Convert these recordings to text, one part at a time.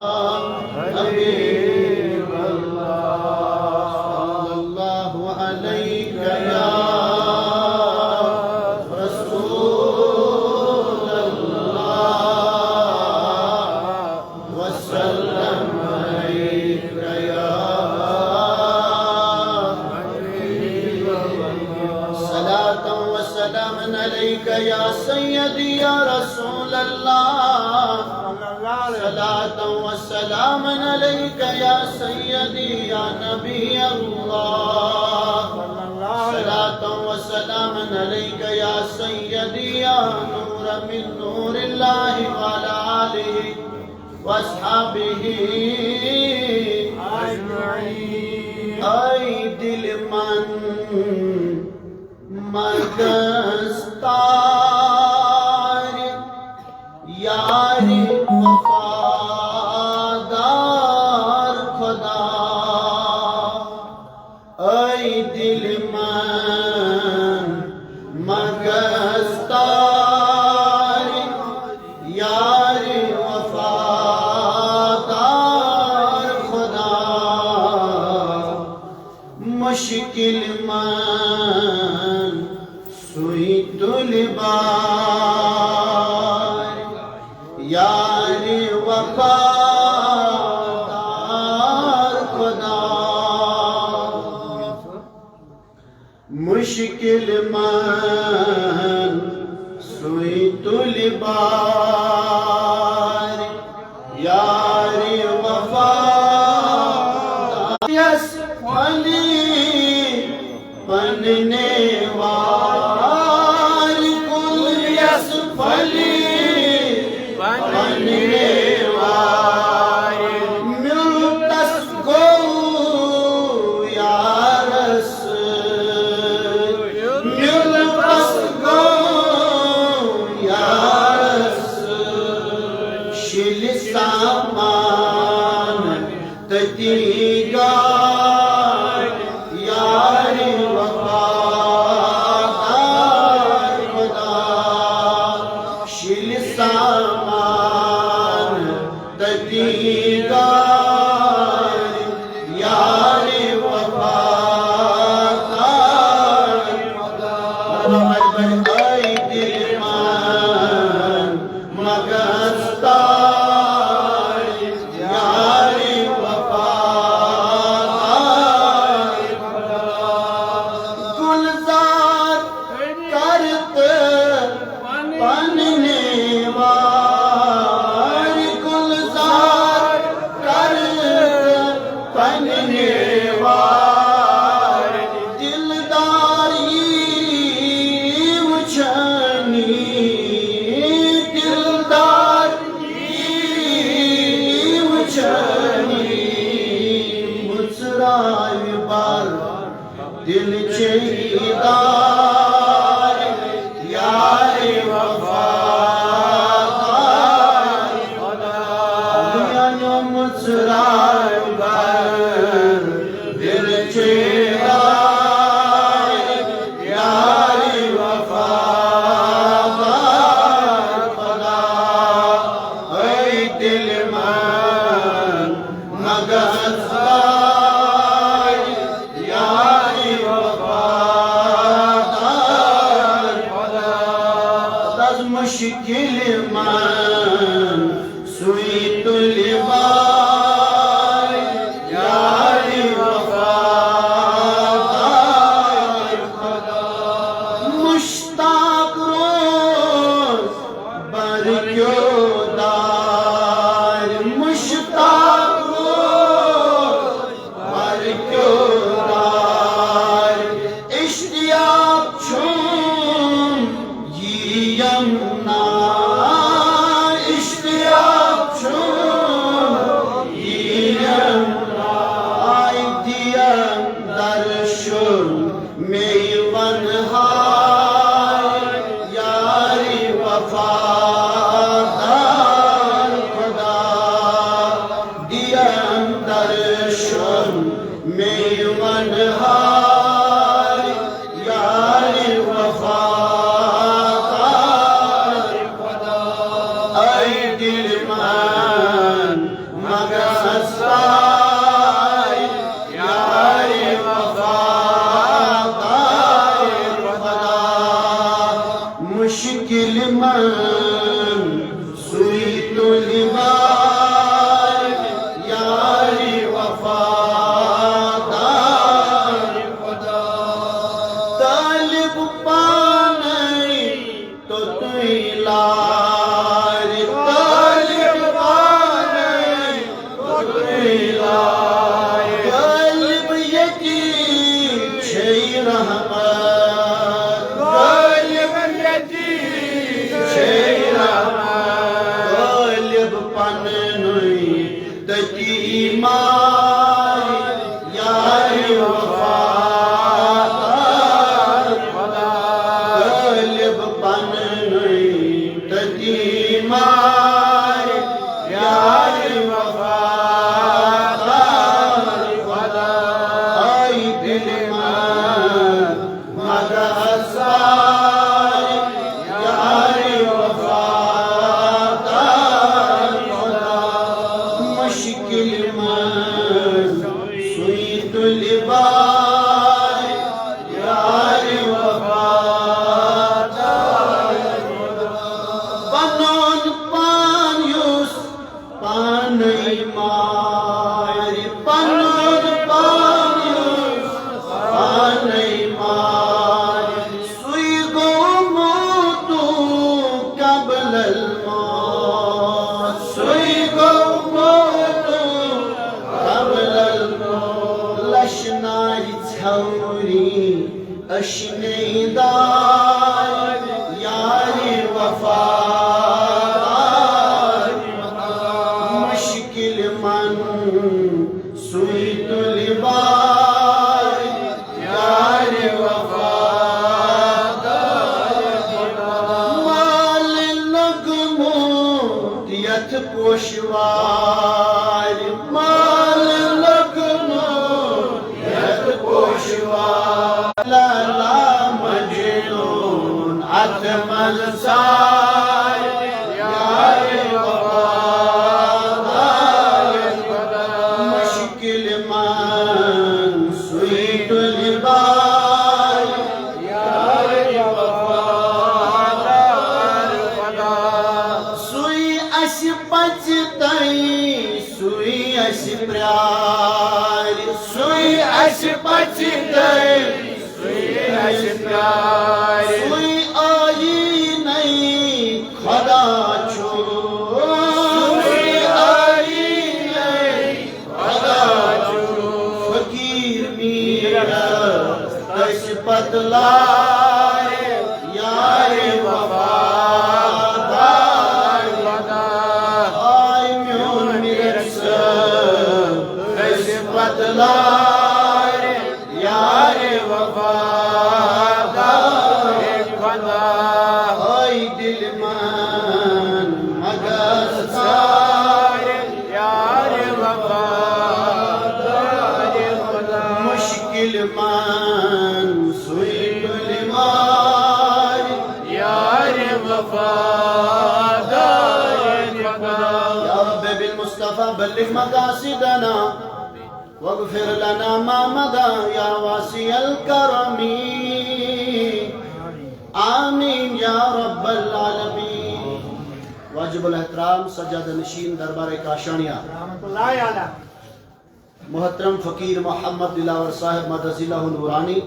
حبيب الله صلى الله عليك يا رسول الله وسلم عليك يا حبيب الله صلاة وسلاما عليك يا سيدي يا رسول الله صلاة وسلاما عليك يا سيدي يا نبي الله صلاة وسلاما عليك يا سيدي يا نور من نور الله وعلى آله واصحابه أجمعين أي دل من مگستار یاری وفادار خدا ای دل من مگستار یاری وفادار خدا مشکل من سوئی طلبار یاری وفادار خدا مشکل من سوئی طلبار یاری وفادار یس ولی بننے والی کل یس ولی بننے والی ملتس گو یا رسول ملتس گو یا رسول شل سامان تتیگا یاری وفادار خدا شل سامان تتیگار یاری وفادار خدا ای دل من مگستار یاری وفادار خدا گلزار کرت بننے وار گلزار کرت بننے وار دلداری وچھنی دلداری وچھنی مصرائے بار دل چیدار یاری وفادار خدا یعنی مصرائے بار دل چیدار یاری وفادار خدا ای دل من مگستار یاری وفادار خدا از مشکل من سوئی طلبار یاری وفادار خدا مشتاق روز بر کیوں دار مشتاق روز بر کیوں دار اشتیاق چون یمنا اشتیاق چون یمنا آئی دیم درشن میون ہار یاری وفادار خدا دیم درشن میون ہار یاری وفادار خدا ای دل من مگس پائے یار وفادار خدا مشکل من سوئی طلباء یار وفادار خدا طالب پانے تو لار طالب پانے تو لار قلب یتیم چھئی رحمت قلب یتیم چھئی رحمت قلب پننوئی تتی ایمان یار وفادار خدا قلب پننوئی تتی ایمان یار وفادار خدا آئی دل من مگس پائے یار وفادار خدا مشکل من سوئی طلباء یار وفادار خدا پنون پانیوس پانی مار پنون پانیوس پانی مار سوئی گوموتو قبل الموت سوئی گوموتو قبل الموت لشنائی ثوری اشنیدار یار وفادار مشکل من سوئی طلباء یار وفادار مال لگمو دیت پوشوار مال لگمو دیت پوشوار لالا مجنون عتم السار یار وفادار مشکل من سوئی طلباء یار وفادار سوئی اس پچتائی سوئی اس پریار سوئی اس پچتائی سوئی اس پریار سوئی آئی نہیں خدا چھو سوئی آئی نہیں خدا چھو فقیر میرا دش بدلائے یار وفادار خدا آئی میون میرا دش بدلائے یار وفادار خدا آئی دل من مگس پائے یار وفادار خدا مشکل من سوئی طلباء یار وفادار خدا یا رب بالمصطفى بلغ مقاصدنا واغفر لنا ما مضى يا واسع الكرم آمین یا رب العالمین واجب الاحترام سجادہ نشین دربار کاشانیہ محترم فقیر محمد دلاور صاحب مدد اللہ نورانی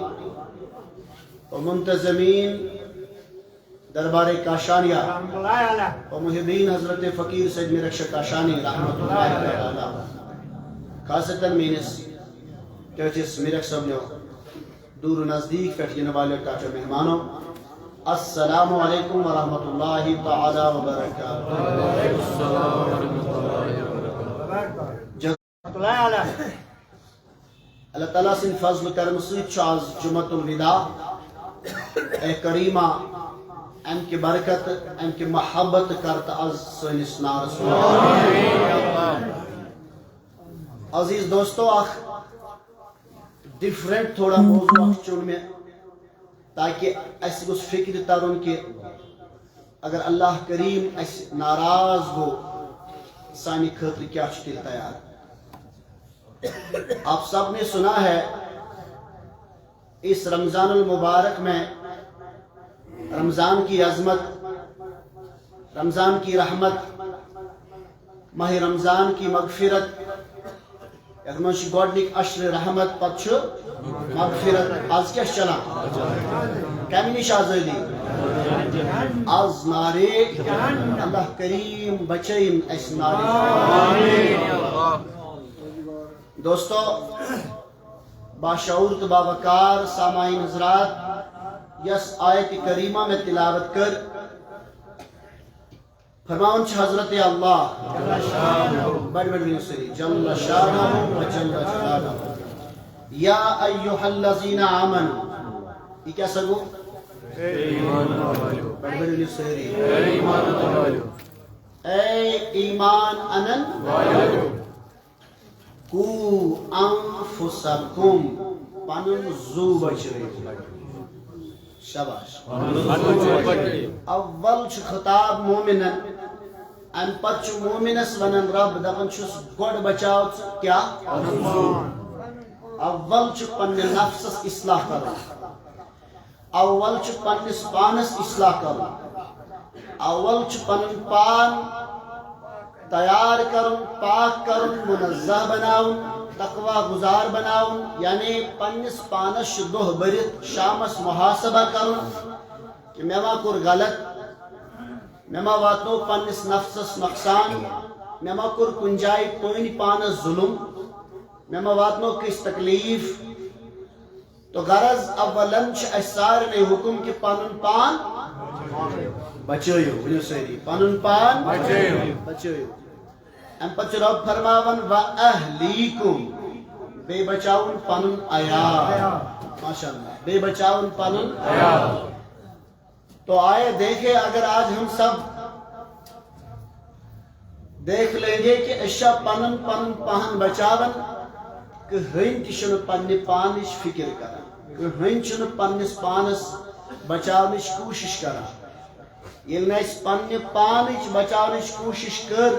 و منتظمین دربار کاشانیہ و محبین حضرت فقیر سید میرکش کاشانی رحمت اللہ تعالی خاصتاً مینس چرچس میرک صاحب نے دور و نزدیک فٹین والے ٹاچر مہمانوں السلام علیکم ورحمۃ اللہ تعالی وبرکاتہ اللہ تعالیٰ سن فضل کرم سید شاز جمعۃ الوداع اے کریمہ ام کی برکت ام کی محبت کرت از سنس نارس عزیز دوستو اخ ڈیفرنٹ تھوڑا موضوع چون میں تاکہ اس گوس فکر ترن کہ اگر اللہ کریم اس ناراض گو سانی خاطر کیا تیل تیار. آپ سب نے سنا ہے اس رمضان المبارک میں رمضان کی عظمت، رمضان کی رحمت، ماہ رمضان کی مغفرت. یتھ من گۄڈنِک اشر رحمت پتہ مغفرت. آز کیا چلان کمہ نش آزادی؟ آز نارے اللہ کریم بچائن اس نارے. دوستو باشعور تو باوقار سامعین حضرات، یس آیت کریمہ میں تلاوت کر فرماؤن چھ حضرت اللہ بڑھ بڑھ سری جل شانہ و جل جلالہ. یا ایوہ الذین آمنوا، یہ کیا سگو؟ بڑھ بڑھ سری اے ایمان انن کو انفسکم، پنن زو بچوئی. شاباش. اول چھ خطاب مومنن، ام پت چھ مومنس ونن رب دپن چھس گوڑ بچاو کیا؟ اول چھ پنن نفسس اصلاح کرن، اول چھ پننس پانس اصلاح کرن، اول چھ پنن پان تیار کرن، پاک کرن، منزہ بناون، تقوی گزار بناون. یعنی پننس پانس دہ برت شامس محاسبہ کرن کہ میں ما کور غلط، میں ما واتنو پننس نفسس نقصان، میں ما کور کن جائے پانی پانس ظلم، میں ما واتنو کس تکلیف. تو غرض اولن چھ سارے حکم کہ پنن پان بچائیو. ونیو ساری پنن پان بچائیو. ام پتہ رب فرماون و اہلیکم، بے بچاون پنن عیال. ماشاءاللہ بے بچاون پنن عیال. تو آئے دیکھے اگر آج ہم سب دیکھ لیں گے کہ اشا پنن پنن پہن بچاون کہ ہن تشن پنن پانش فکر کران، کہ ہن چن پننس پانس بچاونش کوشش کران. یل نہ پنن پانچ بچاونش کوشش کر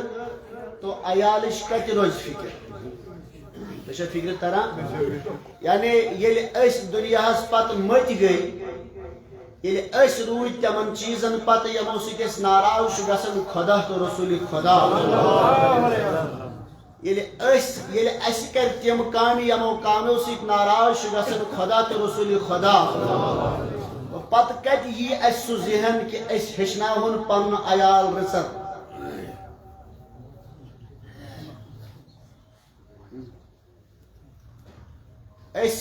تو عیالش کت روز فکر. بشا فکر تران. یعنی یل اس دنیا پتہ مت گئی، یل اس روز تمن چیزن پتہ یمو سس ناراض گھن خدا تو رسول خدا. یل اس کر تم کام یمو کامو ست ناراض گھن خدا تو رسول خدا. پتہ کت یہ اس سہ ذہن کہ اس ہچناون پن عیال رچت. اس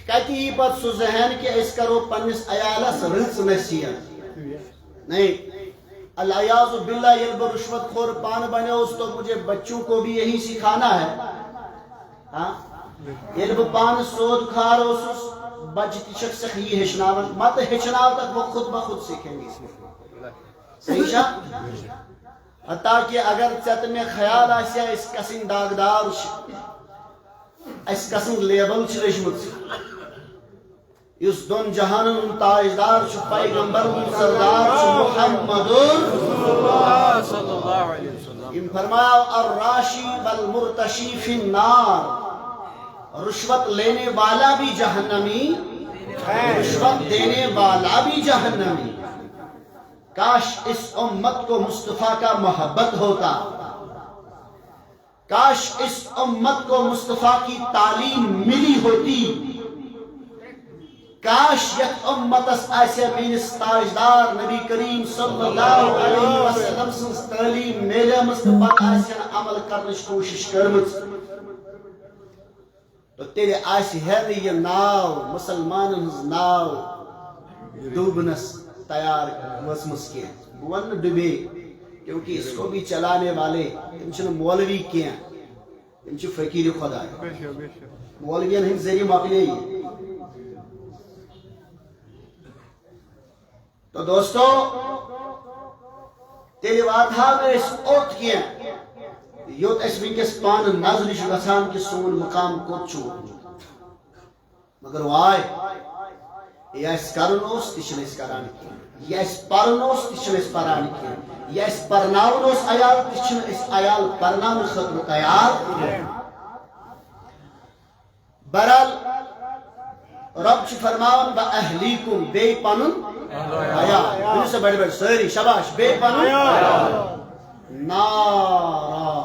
کتی پت سہ ذہن کہ اس کرو پنس عیالس رچ نصیحت. نہیں، العیاذ باللہ یل بہ رشوت خور پان بنے تو مجھے بچوں کو بھی یہی سکھانا ہے. ہاں یل بہ پان سود کھار اوسس بچ تک سکھ یہ ہچناون مت ہچناو تک وہ خود بخود سیکھیں گے. صحیح شاہ. حتیٰ کہ اگر ژت میں خیال آسیا اس کسن داغدار اس قسم لیبل چھ رچمت، اس دون جہانن تاجدار چھ پیغمبر سردار چھ محمد صلی اللہ علیہ وسلم. ان فرمایا الراشی والمرتشی فی النار، رشوت لینے والا بھی جہنمی، رشوت دینے والا بھی جہنمی. کاش اس امت کو مصطفیٰ کا محبت ہوتا، کاش اس امت کو مصطفیٰ کی تعلیم ملی ہوتی، کاش یک امتس آسیا مینس تاجدار نبی کریم صلی اللہ علیہ وسلم سنس تعلیم میلے مصطفیٰ آسیا عمل کرنش کوشش کرمت. تو تیرے آسی ہے یہ ناو مسلمان ناو ڈوبنس تیار وسمس کی ون ڈبے، کیونکہ اس کو بھی چلانے والے ان مولوی کیا ان فقیر خدا مولوین ہند ذریعہ مکلے. تو دوستو تیل واتھا میں اس اوت کیا یوت اس ونکس پان نظر گھان کہ سون مقام کوت چھو، مگر وائے یہ اس کرن اس تشن اس کران کی. Yes parnos tişmes paran ki. Yes parnaunos ayal tişmes ayal parnan khatru tayar. Baral Rab çi farmavan ba ahlikum bey panun ayal. Bunu se bade bade sari shabash bey panun ayal. Nara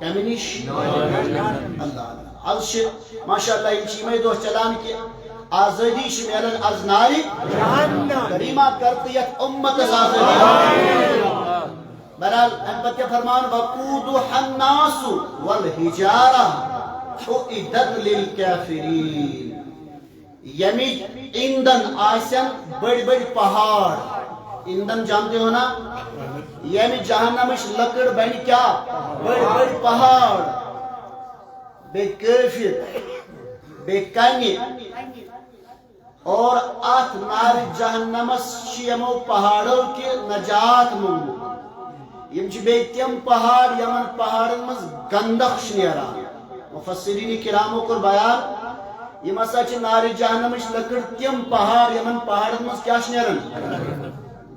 kaminish Allah alş maşallah imçime dost çalan ki آزادی شمیرن از ناری کریمہ کرتیت امت آزادی برحال انبت کے فرمان وقودها الناس والحجارہ اعدت للکافرین یمی ایندھن آسن بڑی بڑی پہاڑ ایندھن جانتے ہو نا یمی جہنمش لکڑ بنی کیا بڑی بڑی پہاڑ بے کافر بے کنی اور آت نار جہنمس شیمو پہاڑوں کے نجات منگو یم چھ بے تیم پہاڑ یمن پہاڑن مز گندخش نیرا مفسرین کرامو کر بیان یم اسا چھ نار جہنمش لکڑ تیم پہاڑ یمن پہاڑن مز کیا نیرن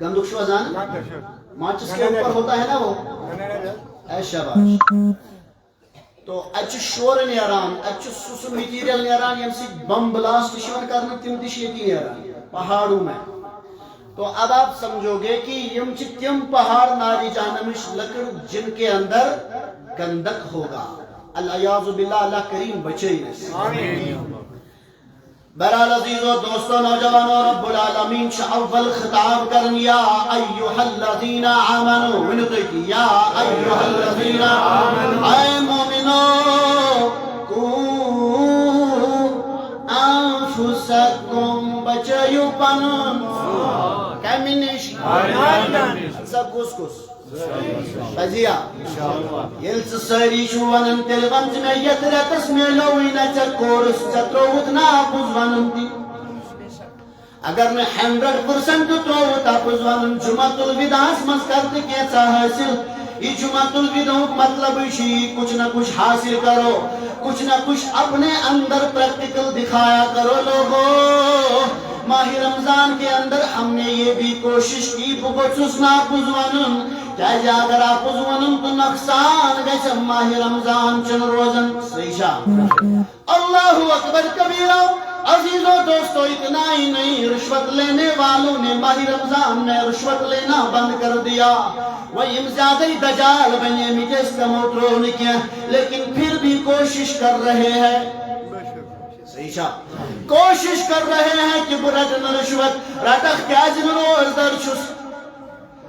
گندخش وزان ماچس کے اوپر ہوتا ہے نا وہ اے شاباش تو اچھ شور نیران اچھ سسو میٹیریل نیران یم سی بم بلاسٹ شون کرنا تم تشیتی نیران پہاڑوں میں تو اب آپ سمجھو گے کہ یم چھ تم پہاڑ ناری جہنمش لکڑ جن کے اندر گندک ہوگا العیاذ باللہ اللہ کریم بچے بہرحال عزیزو دوستو نوجوانو رب العالمین شاہ اول خطاب کرن یا ایوہ الذین آمنو منتو کی یا ایوہ الذین آمنو اے مومنو کو انفسکم بچیو پنن کمینش سب کس کس بزیا یلس ساری شو ونن تل ونز میں یترتس میں لوینا چکورس چتروت نا پوز ونن دی اگر میں 100% تروت پوز ونن جمعت الوداس مز کرتے کیسا حاصل یہ جمعت الوداع مطلب شی کچھ نہ کچھ حاصل کرو کچھ نہ کچھ اپنے اندر پریکٹیکل دکھایا کرو لوگو ماہ رمضان کے اندر ہم نے یہ بھی کوشش کی بگوچس نا پوز ونن چاہے اگر آپ ونن تو نقصان گیسے ماہ رمضان چن روزن سیشا اللہ اکبر کبیرہ عزیزو دوستو اتنا ہی نہیں رشوت لینے والوں نے ماہ رمضان میں رشوت لینا بند کر دیا وہ یم زیادہ ہی دجال بنے مجھے اس کا موترو نکیا لیکن پھر بھی کوشش کر رہے ہیں سیشا کوشش کر رہے ہیں کہ برٹن رشوت رٹخ کیا جن روز درشس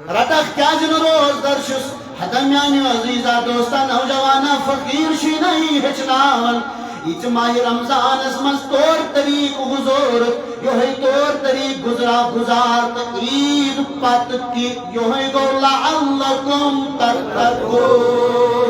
رتخ کیا جن روز درشس حتمیانی عزیزہ دوستا نوجوانا فقیر شی نہیں ہچناون ایچ ماہ رمضان اسمس طور طریق گزور یوہی طور طریق گزارت عید پت کی یوہی گو لعلکم تتقون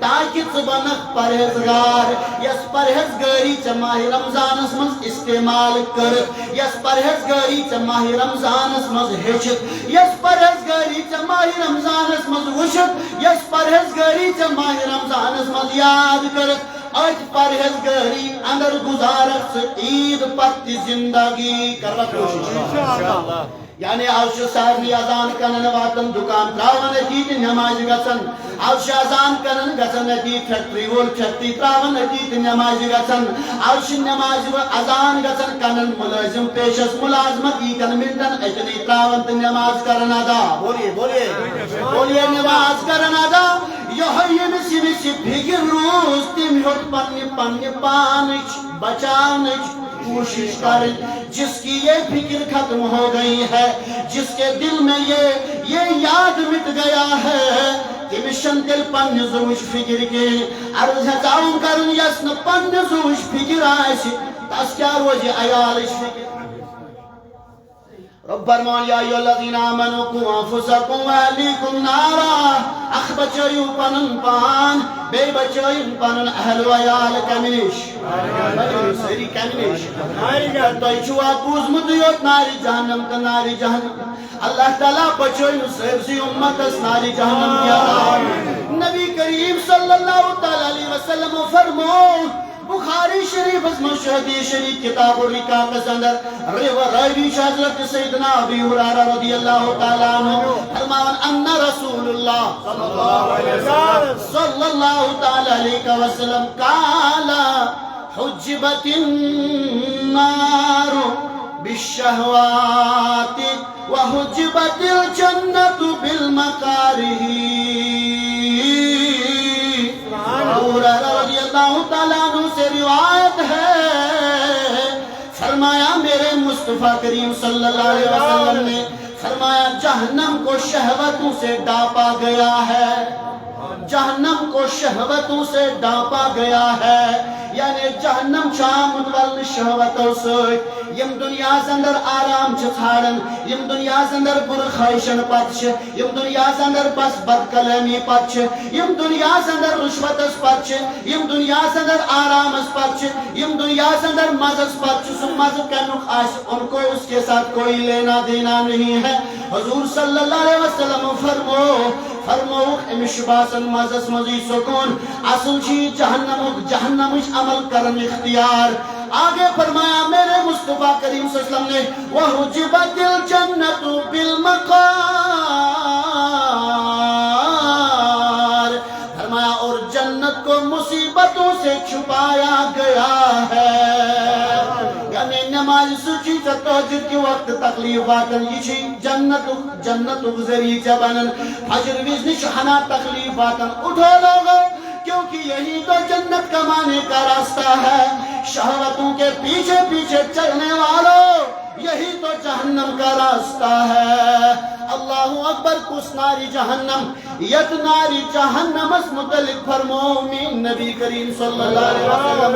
تاکہ صبنک پرہزگار یس پرہزگاری چا ماہ رمضان اسمس استعمال کر یس پرہزگاری چا ماہ رمضان اسمس ہچت یس پرہزگاری چا ماہ رمضان اسمس وشت یس پرہزگاری چا ماہ رمضان اسمس یاد کرت اج پرہزگاری اندر گزارت سے عید پت زندگی کروا کوشش یعنی آوش سارنی ازان کنن واتن دکان تراون اتیت نماز گسن آوش ازان کنن گسن اتیت فیکٹری وول فیکٹری تراون اتیت نماز گسن آوش نماز ازان گسن کنن ملازم پیشس ملازمت ای کن ملتن اتنی تراون نماز کرن ادا بولیے نماز کرن ادا یہ مسی مسی بھگر روز تم ہٹ پنی پانچ بچانچ کوشش کر جس کی یہ فکر ختم ہو گئی ہے جس کے دل میں یہ یاد مٹ گیا ہے کہ مشن دل پن زوش فکر کے عرض ہے تعاون کرن یسن پن زوش فکر آئیسی تاس کیا روزی ایالش فکر رب فرمان یا ایو الذین آمنوا قوا انفسکم واہلیکم نارا اخ بچیو پنن پان بے بچیو پنن اہل و عیال کمینش سری کمینش تو ایچوا بوزمت یوت ناری جہنم کا ناری جہنم اللہ تعالیٰ بچیو سیبزی امت اس ناری جہنم کیا نبی کریم صلی اللہ علیہ وسلم فرمو بخاری شریف اس مشہدی شریف کتاب الرقاق کے اندر راوی حضرت سیدنا ابی ہریرہ رضی اللہ تعالیٰ عنہ فرماون ان رسول اللہ صلی اللہ تعالیٰ علیہ وسلم قال حجبت النار بالشہوات وحجبت الجنت بالمکارہ. ابو ہریرہ رضی اللہ تعالیٰ عنہ سے روایت ہے فرمایا میرے مصطفیٰ کریم صلی اللہ علیہ وسلم نے فرمایا جہنم کو شہوتوں سے ڈانپا گیا ہے, جہنم کو شہوتوں سے ڈانپا گیا ہے. یعنی جہنم شامت والن شہوتوں سے یم دنیا زندر آرام چھھاڑن, یم دنیا زندر بر خواہشن پتش, یم دنیا زندر بس بد کلامی پتش, یم دنیا زندر رشوت اس پتش, یم دنیا زندر آرام اس پتش, یم دنیا زندر مزس پتش, سو مز کنک آش ان کو اس کے ساتھ کوئی لینا دینا نہیں ہے. حضور صلی اللہ علیہ وسلم فرموک امش باسن مزس مزی سکون اصل چی جہنمش عمل کرن اختیار. آگے فرمایا میرے مصطفیٰ کریم صلی اللہ علیہ وسلم نے وَحُجِبَتِ الْجَنَّةُ بِالْمَقَارِ فرمایا اور جنت کو مصیبتوں سے چھپایا گیا ہے. یعنی نماز سچی تہجد کے وقت تکلیفاتن یہ چھی جنت ذریعہ جبنن فجر وزن شہنا تکلیفاتن اٹھو لوگو کیونکہ یہی تو جنت کمانے کا راستہ ہے. شہوتوں کے پیچھے پیچھے چلنے والوں یہی تو جہنم کا راستہ ہے. اللہ اکبر. کس ناری جہنم یت ناری جہنم اس متعلق فرمومین نبی کریم صلی اللہ علیہ وسلم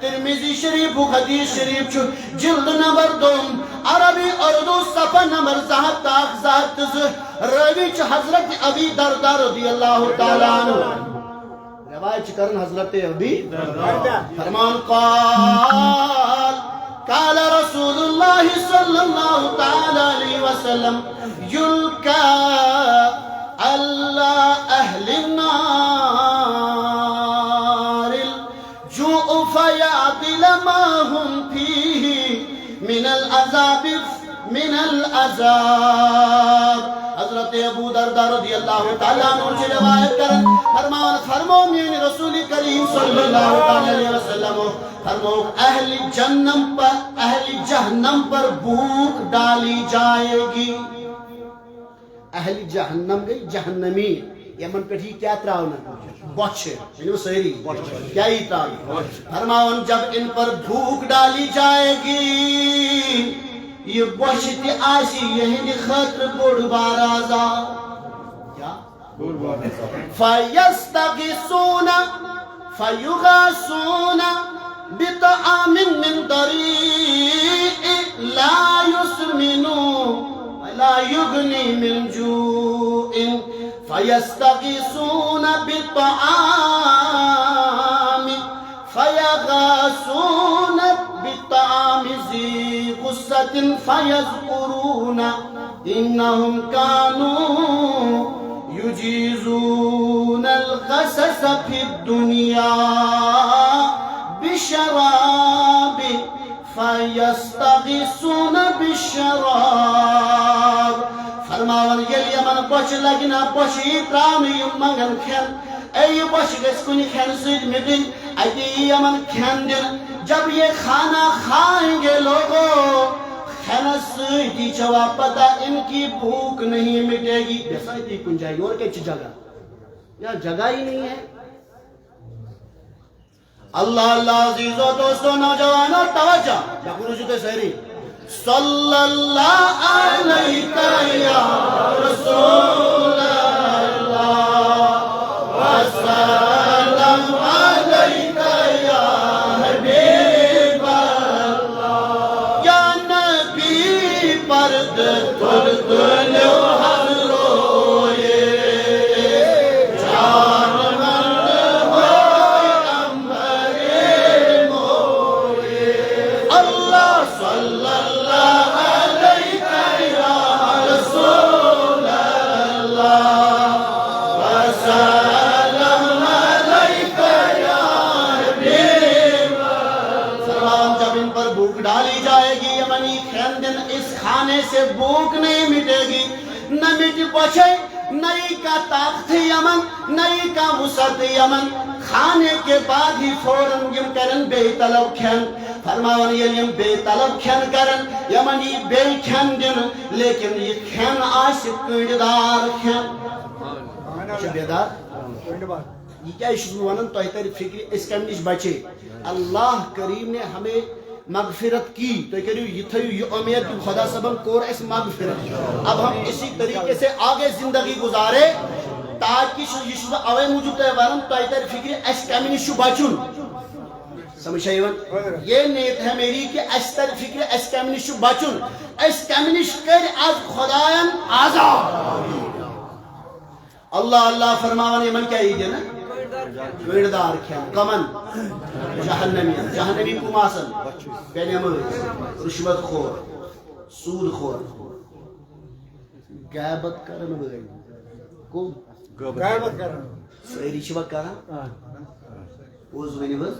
ترمذی شریف حدیث شریف جلد نمبر 2 عربی اردو صفحہ نمبر 7 راوی حضرت ابی دردہ رضی اللہ تعالیٰ عنہ روایت کرن حضرت ابی فرمان قال رسول اللہ صلی اللہ تعالی علیہ وسلم یلقى على اہل النار الجوع فيعدل ما هم فيه من العذاب. حضرت ابو دردہ رضی اللہ تعالیٰ عنہ سے روایت کرن فرمومین رسول کریم صلی اللہ علیہ وسلم فرمو اہل جہنم پر بھوک ڈالی جائے گی. اہل جہنم گئی جہنمی یمن پہ کیا تراؤنا بوچھ یعنی وہ سہری کیا ہی تراؤنا فرماؤن جب ان پر بھوک ڈالی جائے گی یہ بوشتی آسی یہی خطر بڑھ بارازا کیا فَيَسْتَغِسُونَ فَيُغَاسُونَ بِطَعَامٍ مِّن ضَرِيءٍ لَا يُسْمِنُ وَلَا يُغْنِي مِن جُوعٍ فَيَسْتَغِسُونَ بِطَعَامٍ فَيَغَاسُونَ بِطَعَامِ ذِي غُصَّةٍ فَيَذْكُرُونَ إِنَّهُمْ كَانُوا يُجِيزُونَ الْغَصَصَ فِي الدُّنْيَا بِالشَّرَابِ فَيَسْتَغِسُونَ بِالشَّرَابِ فرماون یلی یمن بوچھ لگنا بوچھی تراؤنی منگن کھین اے بوچھ گس کنی کھین سید میں دن ایتی یمن کھین دن جب یہ کھانا کھائیں گے لوگوں کھینا سیدی چوا پتا ان کی بھوک نہیں مٹے گی. ایسا ایتی کن جائے اور کچھ جگہ یا جگہ ہی نہیں ہے. اللہ اللہ عزیز و دوستو نوجوانوں توجہ یا گروجو تے سہری صلی اللہ علیہ یا رسول اللہ وسلم علیہ یا حبیب اللہ یا نبی پرد ترد لو ہم روئے جان مرد ہوئے امبر موئے اللہ صلی اللہ علیہ یا رسول اللہ دن اس کھانے سے بھوک نہیں مٹے گی، نہ مٹ پوچھے نئی کا طاقت یمن، نئی کا وسعت یمن، کھانے کے بعد ہی فوراً یم کرن بے طلب کھین، فرماون یم بے طلب کھین کرن یمن یہ بے کھین دن، لیکن یہ کھین آس کنڈدار کھین بیدار یہ کیا ونان تہ تر فکر اس کم نش بچے اللہ کریم نے ہمیں مغفرت کی تو کریو یہ تھیو یہ امید کہ خدا صبن کور اس مغفرت، اب ہم اسی طریقے سے آگے زندگی گزارے تاکہ یہ شو اوے موجود ہے ورن تہ تر فکر اس کم نش بچن، سمجھ آئیون یہ نیت ہے میری کہ اس تر فکر اس کم نش بچن، اس کم نش کر از خدایان آزاد۔ اللہ اللہ فرماون یمن کیا ہی دینا ویردار کھین کمن جہنمی، جہنمی کم آسن پینمز، رشوت خور، سود خور، غیبت کرن وٲلۍ کم غیبت کرن سٲری چھوا کران پوٚز ؤنِو حظ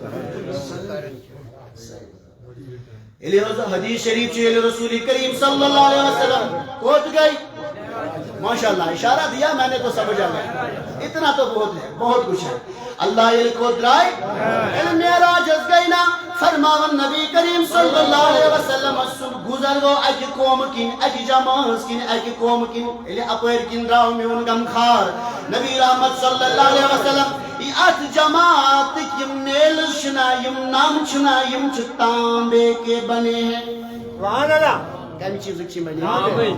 ییٚلہِ حدیث شریف چھُ ییٚلہِ رسول کریم صلی اللہ علیہ وسلم کوٚت گئی ماشاءاللہ اشارہ دیا میں نے تو سمجھا گیا، اتنا تو بہت ہے، بہت کچھ ہے۔ اللہ یہ کو درائے معراج از گئی نا، فرماون نبی کریم صلی اللہ علیہ وسلم گزر گو اکی قوم کن، اکی جماعت کن، اکی قوم کن، یلی اپر کن راو میون غم خار نبی رحمت صلی اللہ علیہ وسلم یہ ات جماعت یم نیل شنا، یم نام چھنا، یم تانبے کے بنے ہیں، سبحان اللہ کم چیز کی بنے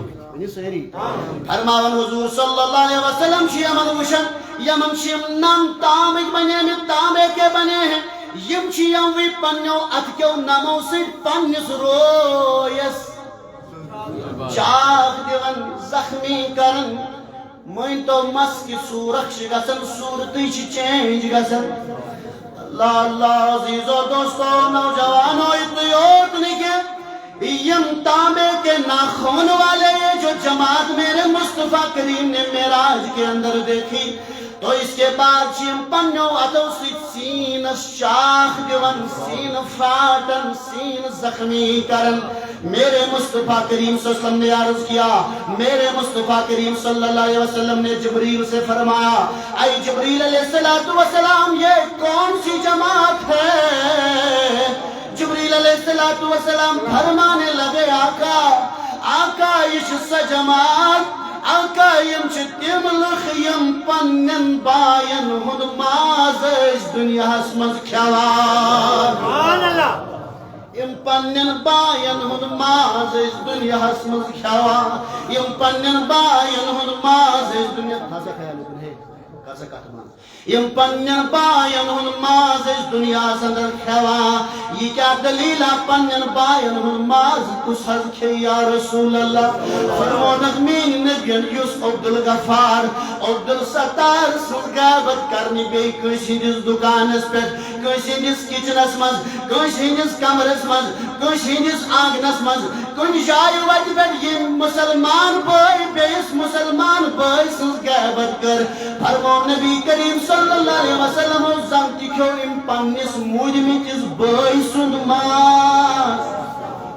فرماون حضور صلی اللہ علیہ وسلم چھ یمن وشن، یمن چھ یم نام تامک بنے میں تانبے کے بنے ہیں، یم چھ یموی پنیو اتکیو نمو سے پنیس رویس چاک دیون زخمی کرن، مین تو مس کی سورخ گسن، صورتی چھ چینج گسن۔ اللہ اللہ عزیز و دوستو نوجوانو اتیوت نکے یم تانبے کے ناخون والے جو جماعت میرے مصطفیٰ کریم نے معراج کے اندر دیکھی تو اس کے بعد چیم پنیو اتو سین شاخ دیون، سین فاٹن، سین زخمی کرن۔ میرے مصطفیٰ کریم صلی اللہ علیہ وسلم نے عرض کیا، میرے مصطفیٰ کریم صلی اللہ علیہ وسلم نے جبریل سے فرمایا اے جبریل علیہ السلام یہ کون سی جماعت ہے؟ جبریل علیہ السلام فرمانے لگے آقا یہ سا جماعت، آقا یم چھ تم لخ یم پنن باین ہند ماز اس دنیا مز کھیوان، سبحان اللہ یم پنن باین ہند ماز اس دنیا مز کھیوان، یم پنن باین ہند ماز اس دنیا خاصا خیال ہے خاصا کاتمان یم پنن باین ہند ماز اس دنیا اندر کھیوان، یہ کیا دلیل پنن باین ہند ماز کس حض کھے یا رسول اللہ؟ فرمونک مین نبین یس عبدالغفار عبدالستار سن غیبت کرنی بے کنش ہندس دکانس پر، کنش ہندس کچنس مز، کنش ہندس کمرس مز، کنش ہندس آنگنس مز، کن جائے وقت پر یہ مسلمان بھائی بیس مسلمان بھائی سن غیبت کر، فرمون نبی کریم صلی اللہ علیہ وسلم زمتی کھو ام پنس موجمتس بھائی سن ماس۔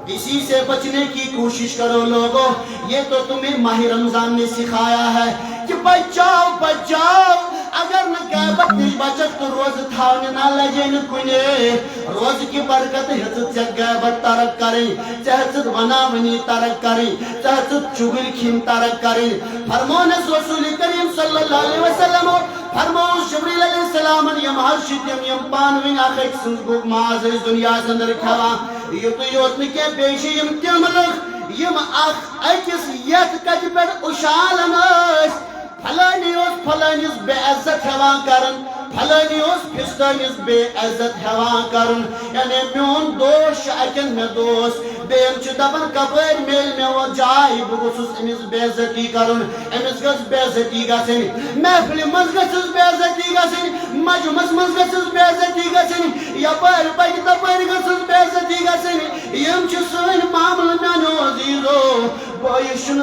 کسی سے بچنے کی کوشش کرو لوگو، یہ تو تمہیں ماہ رمضان نے سکھایا ہے کہ بچاؤ بچاؤ، اگر نہ غیبت نش بچت تو روز تھاونے نہ لگے نہ کنے، روز کی برکت حضرت سے غیبت ترک کریں، چہت وناونی ترک کریں، چہت چگل کھین ترک کریں۔ فرمون رسول کریم صلی اللہ علیہ وسلم فرمون جبریل علیہ السلام یم حرشت یم پانوین آخیق سنگوک ماز اس دنیا سندر کھوان، یہ تو یوتن کے پیشی یم تملخ یم اکس یت کج پر اشالن اس، پھلانی اس پھلانیس بے عزت ہوا کرن، پھلانی اس پھستانیس بے عزت ہوا کرن، یعنی میون دوش اکن میں دوست بیم چھ دپن کپر میل میں وہ جائے بگوسس امس بے عزتی کرن، امس گس بے عزتی گسن، محفل مز گسس بے عزتی گسن، مجمس مز گسس بے عزتی گسن، یپر پک تپر گسس بے عزتی گسن، یم چھ سن معاملہ میانو عزیزو، بھائی سن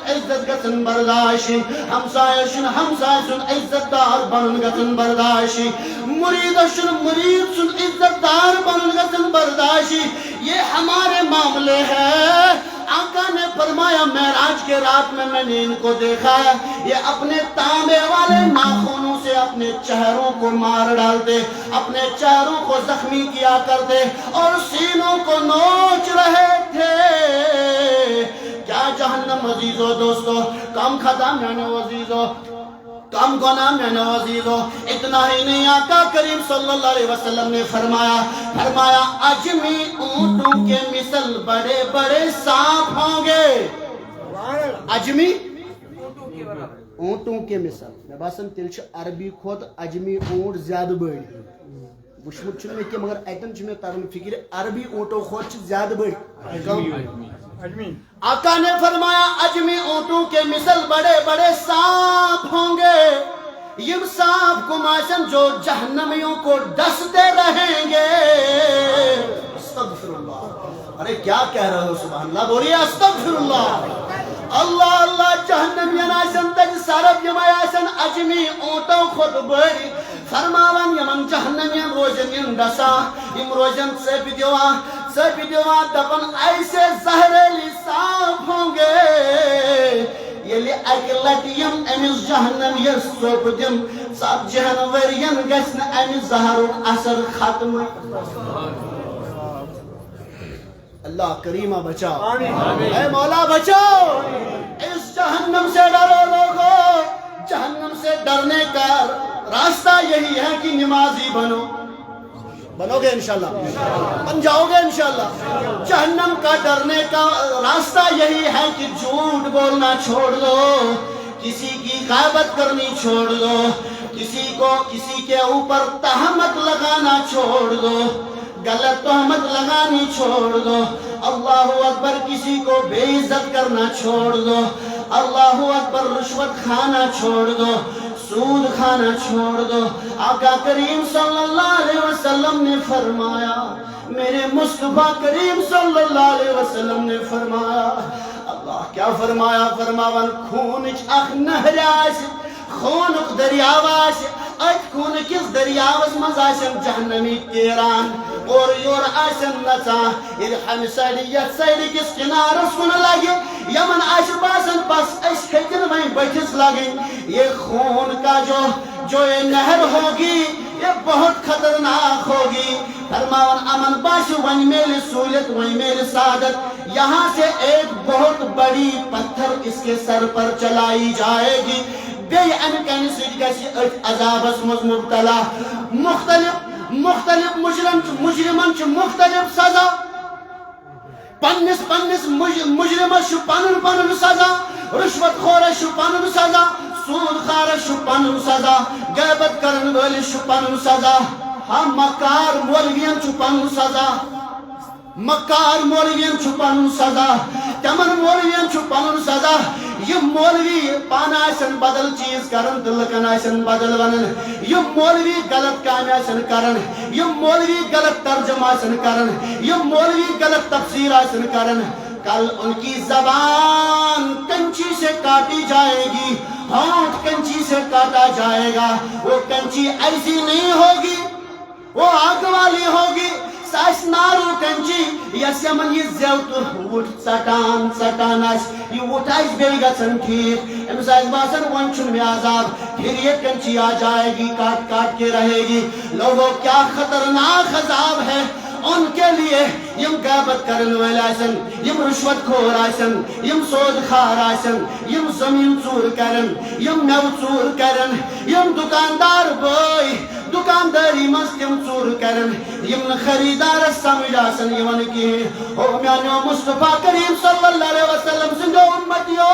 عزت گسن برداشی، ہمسایہ سن عزت دار بنن گسن برداشی، مرید سن عزت دار بنن گسن برداشی، یہ ہمارے معاملے ہیں۔ آقا نے فرمایا معراج کے رات میں میں نے ان کو دیکھا ہے، یہ اپنے تانبے والے ناخنوں سے اپنے چہروں کو مار ڈالتے، اپنے چہروں کو زخمی کیا کرتے اور سینوں کو نوچ رہے تھے۔ کیا جہنم عزیزو دوستو کم ختم ہے نا عزیزو، کم گناہ میں نوازیدو۔ اتنا ہی نہیں، آقا کریم صلی اللہ علیہ وسلم نے فرمایا اجمی اونٹوں کے مثل بڑے بڑے سانپ ہوں گے۔ اجمی اونٹوں کے مثل میں باسن تیل چھ عربی کھوت اجمی اونٹ زیادہ بڑی وشمت چھنے میں کہ مگر ایتن چھنے تارن فکر عربی اونٹوں کھوت چھ زیادہ بڑی۔ آقا نے فرمایا اجمی اونٹوں کے مثل بڑے بڑے سانپ ہوں گے، یہ سانپ کو ماشن جو جہنمیوں کو ڈستے رہیں گے۔ استغفر اللہ، ارے کیا کہہ رہے ہو سبحان اللہ، بولیے استغفر اللہ۔ اللہ اللہ جہنمین آسن تج سارب یمائی آسن اجمی اونٹوں خود بڑی فرماوان یمن جہنمین روزن ین ڈسا یم روزن سپی دیوا دپن ایسے زہریلی سانپ ہوں گے یلی اکلت یم امیز جہنم یس سوپ دیم سب جہنورین گسن امیز زہر اثر ختم۔ اللہ کریمہ بچاؤ، اے مولا بچاؤ، اس جہنم سے ڈرو لوگو۔ جہنم سے ڈرنے کا راستہ یہی ہے کہ نمازی بنو گے انشاءاللہ، بن جاؤ گے انشاءاللہ۔ جہنم کا ڈرنے کا راستہ یہی ہے کہ جھوٹ بولنا چھوڑ دو، کسی کی غیبت کرنی چھوڑ دو، کسی کے اوپر تہمت لگانا چھوڑ دو، غلط تہمت لگانی چھوڑ دو، اللہ اکبر کسی کو بے عزت کرنا چھوڑ دو، اللہ اکبر رشوت کھانا چھوڑ دو، سود کھانا چھوڑ دو۔ آقا کریم صلی اللہ علیہ وسلم نے فرمایا، میرے مصطفیٰ کریم صلی اللہ علیہ وسلم نے فرمایا، اللہ کیا فرمایا؟ فرماون خونچ اخ نہر آس، خونک دریاو آس، ات خون کس دریاوس مز آسن جہنمی تیران اور یور آسن نچا، ارحم سڑیت سڑی کس کنارس کن لگے یمن آس باسن بس اس کھتن وہیں بٹھس لگیں۔ یہ خون کا جو یہ نہر ہوگی یہ بہت خطرناک ہوگی۔ فرماون امن باش ون میل سہولت ون میل سعادت، یہاں سے ایک بہت بڑی پتھر اس کے سر پر چلائی جائے گی، بے ان کن سج گژھِ أتھۍ عذابس مز مبتلا۔ مختلف مجرمن چھ مختلف سزا، پنس مجرمس چھ پنن سزا، رشوت خورس چھ پنن سزا، سود خارس چھ پنن سزا، غیبت کرن وٲلِس چھ پنن سزا، مکار مولوین چھ پنن سزا، مکار مولوین چھ پنن سزا، تمن مولوین چھ پنن سزا۔ یہ مولوی پان آسن بدل چیز کرن تو لکن آسن بدل ونن، یہ مولوی غلط کام آسن کرن، یہ مولوی غلط ترجمہ آسن کرن، یہ مولوی غلط تفسیر آسن کرن، کل ان کی زبان کنچی سے کاٹی جائے گی، ہونٹ کنچی سے کاٹا جائے گا۔ وہ کنچی ایسی نہیں ہوگی، وہ آگ والی ہوگی، ساس نارو کنچی یس یمن یہ زیوتر وٹ سٹان آس، یہ وٹ آس بیل گژھن ٹھیک، امس آس باسن ون چھن میں عذاب، پھر یہ کنچی آ جائے گی کاٹ کاٹ کے رہے گی۔ لوگوں کیا خطرناک عذاب ہے ان کے لیے یم غیبت کرن ویل آسن، یم رشوت خور آسن، یم سود خار آسن، یم زمین چور کرن، یم میو چور کرن، یم دکاندار بھائی دکانداری مز تم چور کرن، یم خریدار سمجھ آسن یون کی۔ او میانو مصطفیٰ کریم صلی اللہ علیہ وسلم سندو امتیو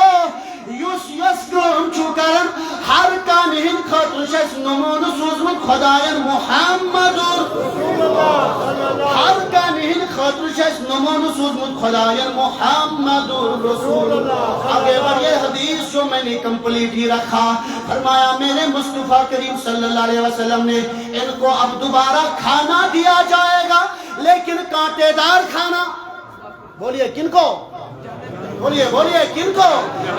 یس کام چھو کرن، ہر کامہ ہند خاطر چھس نمون سوزمت خداین محمد، ہر کامہ ہند خاطر چھس نمون سوزمت خداین محمد رسول اللہ۔ آگے بڑھ یہ حدیث جو میں نے کمپلیٹ ہی رکھا، فرمایا میرے مصطفیٰ کریم صلی اللہ علیہ وسلم نے ان کو اب دوبارہ کھانا دیا جائے گا، لیکن کانٹے دار کھانا۔ بولیے کن کو؟ بولیے کن کو؟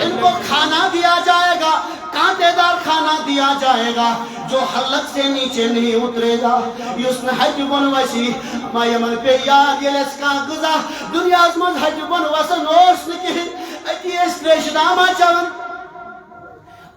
ان کو کھانا دیا جائے گا کانٹے دار کھانا دیا جائے گا جو حلق سے نیچے نہیں اترے گا یسن حج بن وسی ما یمن پہ یاد یلس کا غذا دنیا ازمن حج بن وسن اوس نکہن اتی اس تریشنامہ چون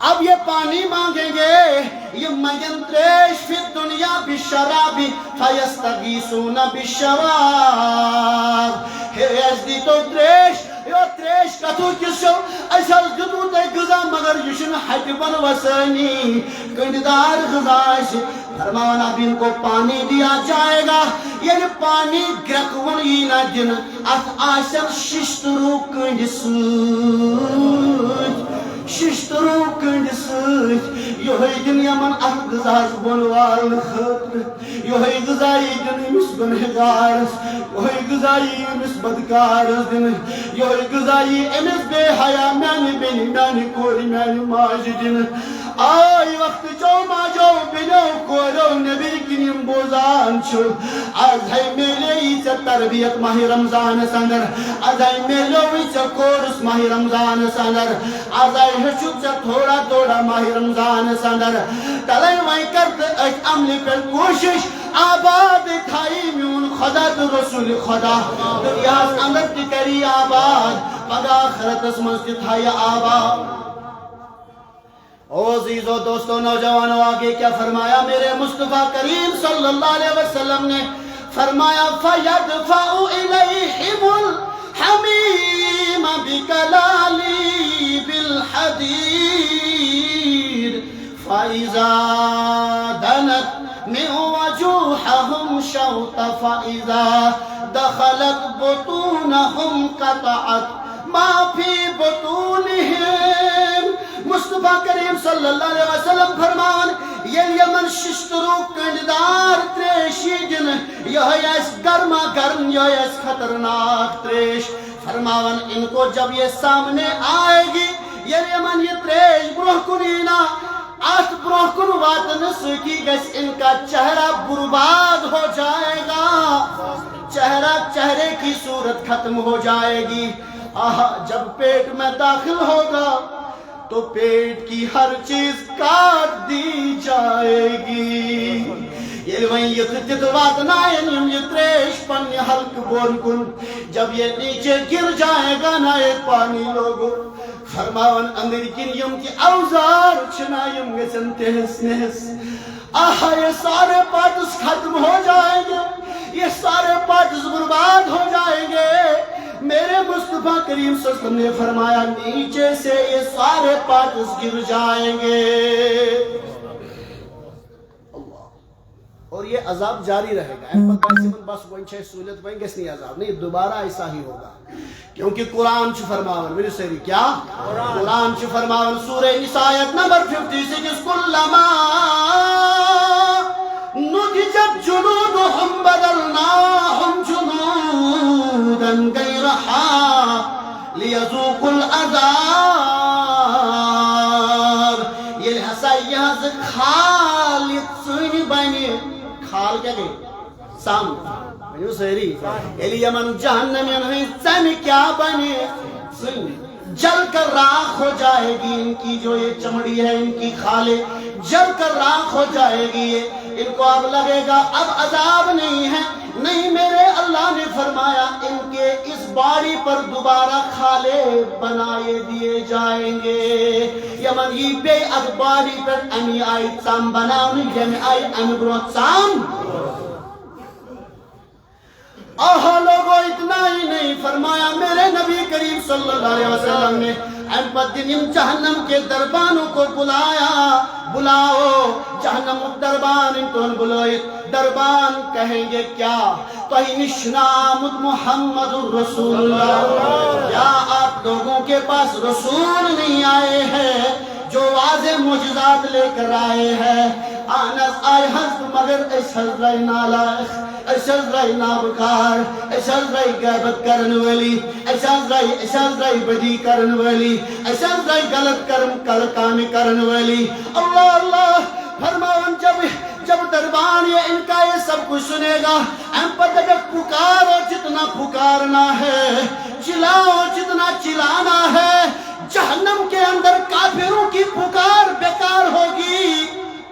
اب یہ پانی مانگیں گے یہ مگن تریش فی دنیا بشرابی فیستغیثون بشراب ہیس دی تو تریش یہ تریش کتو کسو ایسا گدو تے غذا مگر یشن حج بن وسنی کنددار غذا سے فرمان اب ان کو پانی دیا جائے گا یعنی پانی گرکون ہی نہ دن ات آسن ششترو کند سوچ ششترو کند سوچ یہ دن یمن ات غذاز بنوال خطر یہ غذائی دن امس گنہگارس یہ غذائی امس بدکارس دن یہ غذائی امس بے حیا میانی بینی میانی کوری میانی ماجی دن آئی وقت جو ماجو بینو کورو نبی کنیم بوزان چھو آز ہے میلے چا تربیت ماہ رمضان سندر آز ہے میلے چا کورس ماہ رمضان سندر آز ہے ہچو چا تھوڑا تھوڑا ماہ رمضان سندر تلائیں وائیں کرتے ایک عملی پر کوشش آباد تھائی میون خدا تو رسول خدا دنیاز اندر کی کری آباد پگا آخرت اسمنس تھائی آباد او عزیزو دوستو نوجوانو آگے کیا فرمایا میرے مصطفیٰ کریم صلی اللہ علیہ وسلم نے فرمایا فَيَدْفَعُ إِلَيْهِمُ الْحَمِيمَ بِكَلَالِي بِالْحَدِيرِ فَإِذَا دَنَتْ مِنْ وَجُوحَهُمْ شَوْطَ فَإِذَا دَخَلَتْ بُطُونَهُمْ قَطَعَتْ ما فی بطونہم مصطفیٰ کریم صلی اللہ علیہ وسلم فرمان یہ یمن ششترو کنددار تریشی جن یہ ایس گرما گرم یہ ایس خطرناک تریش فرمان ان کو جب یہ سامنے آئے گی یہ یمن یہ تریش بروہ کنینا آت بروہ کن واتن سکی گس ان کا چہرہ برباد ہو جائے گا چہرے کی صورت ختم ہو جائے گی جب پیٹ میں داخل ہوگا تو پیٹ کی ہر چیز کاٹ دی جائے گی یہ وہیں یہ تدوات نائن یہ تریش پنی حلق بون کن جب یہ نیچے گر جائے گا نائے پانی لوگو فرماون اندرکن یم کی اوزار چنائیم گسن تہس نہس یہ سارے پارٹس ختم ہو جائیں گے یہ سارے پارٹس برباد ہو جائیں گے میرے مصطفیٰ کریم صلی اللہ علیہ وسلم نے فرمایا نیچے سے یہ سارے پارٹس گر جائیں گے اور یہ عذاب جاری رہے گا بس ونچے سہولت بن گس نہیں عذاب نہیں دوبارہ ایسا ہی ہوگا کیونکہ قرآن چھ فرماون میرے سیری کیا قرآن چھ فرماون سورہ نساء آیت نمبر 56 کلما نضجت جلودهم بدلناهم جلودا غيرها ليذوقوا العذاب یہ لہذا یہاں سے خالد سنی بنی خال کیا گئی سام بنیو سہری یلی یمن جہنم یعنی سن کیا بنی سن جل کر راکھ ہو جائے گی ان کی جو یہ چمڑی ہے ان کی خالے جل کر راکھ ہو جائے گی ان کو اب لگے گا اب عذاب نہیں ہے نہیں میرے اللہ نے فرمایا ان کے اس باڑی پر دوبارہ خالے بنائے دیے جائیں گے یمن یہ بے اب باڑی پر امی آئی سام بناؤنی جمع آئی امی برو سام لوگو اتنا ہی نہیں فرمایا میرے نبی کریم صلی اللہ علیہ وسلم نے ان جہنم کے دربانوں کو بلاؤ جہنم دربان انتون بلوئے دربان کہیں گے کیا نشنامت محمد الرسول اللہ کیا آپ لوگوں کے پاس رسول نہیں آئے ہیں جو واضح معجزات لے کر آئے ہیں آنس آئے حضر مگر اس حضر نالائخ اس حضر نابکار اس حضر غیبت کرن والی اس حضر بدی کرن والی اس حضر غلط کام کرن والی اللہ اللہ فرماؤں جب دربان یہ ان کا یہ سب کچھ سنے گا ہم پر جب پکارو جتنا پکارنا ہے چلاؤ جتنا چلانا ہے جہنم کے اندر کافروں کی پکار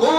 qu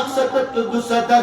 61-62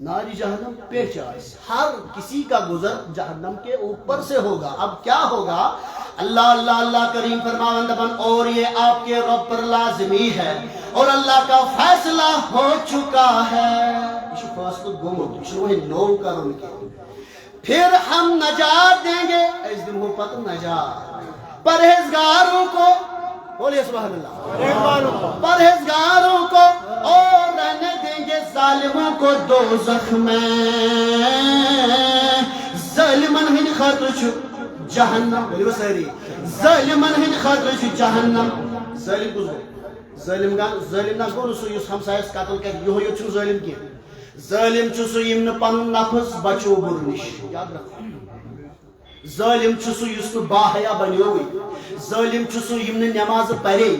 ناری جہنم پیش آئے، ہر کسی کا گزر جہنم کے اوپر سے ہوگا. اب کیا ہوگا؟ اللہ اللہ اللہ کریم فرماوند بن اور یہ آپ کے رب پر لازمی ہے اور اللہ کا فیصلہ ہو چکا ہے. یہ فیصلہ گمت یہ وہی نو کرن کے پھر ہم نجات دیں گے. اس دن ہو پتہ نجات پرہیزگاروں کو، بولیے سبحان اللہ، پرہیزگاروں کو، اور رہنے دیں گے ظالموں کو دوزخ میں. ظالمن ہن خاطر جہنم، بولیے ساری ظالمن ہن خاطر جہنم. ظالم کو ظالم نہ گو سو یس ہمسایس قتل کر یہ یوت ظالم کی. ظالم چھ سو یم نہ پن نفس بچو بر نش. یاد رکھو ظالم چھ سو یس نہ باحیا بنیوی. ظالم چھ سو یم نہ نماز پڑھے.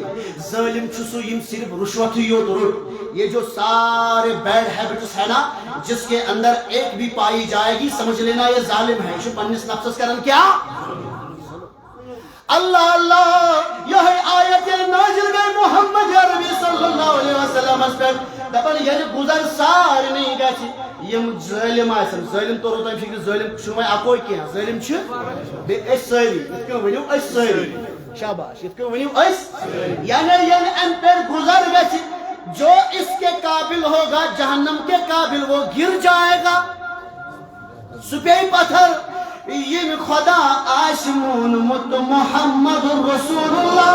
ظالم چھ سو یم صرف رشوت یوت رٹ. یہ جو سارے بیڈ ہیبٹس ہے نا جس کے اندر ایک بھی پائی جائے گی سمجھ لینا یہ ظالم ہے. یہ پنس نفسس کرن کیا اللہ اللہ یہ آیت نازل گئی محمد عربی صلی اللہ علیہ وسلم اس پر دپن یہ گزر سارے نہیں گژھِ یم ظالم آسن. ظالم تو تم فکر ظالم چھُ اکوے کینٛہہ. ظالم چھِ بیٚیہِ أسۍ سٲری. یِتھ کٔنۍ ؤنِو أسۍ سٲری. شاباش. یِتھ کٔنۍ ؤنِو أسۍ. یعنی اَمہِ پٮ۪ٹھ گزر گژھِ جو اس کے قابل ہوگا جہنم کے قابل وہ گر جائے گا. سپے پتھر یم خدا آشمون مت محمد رسول اللہ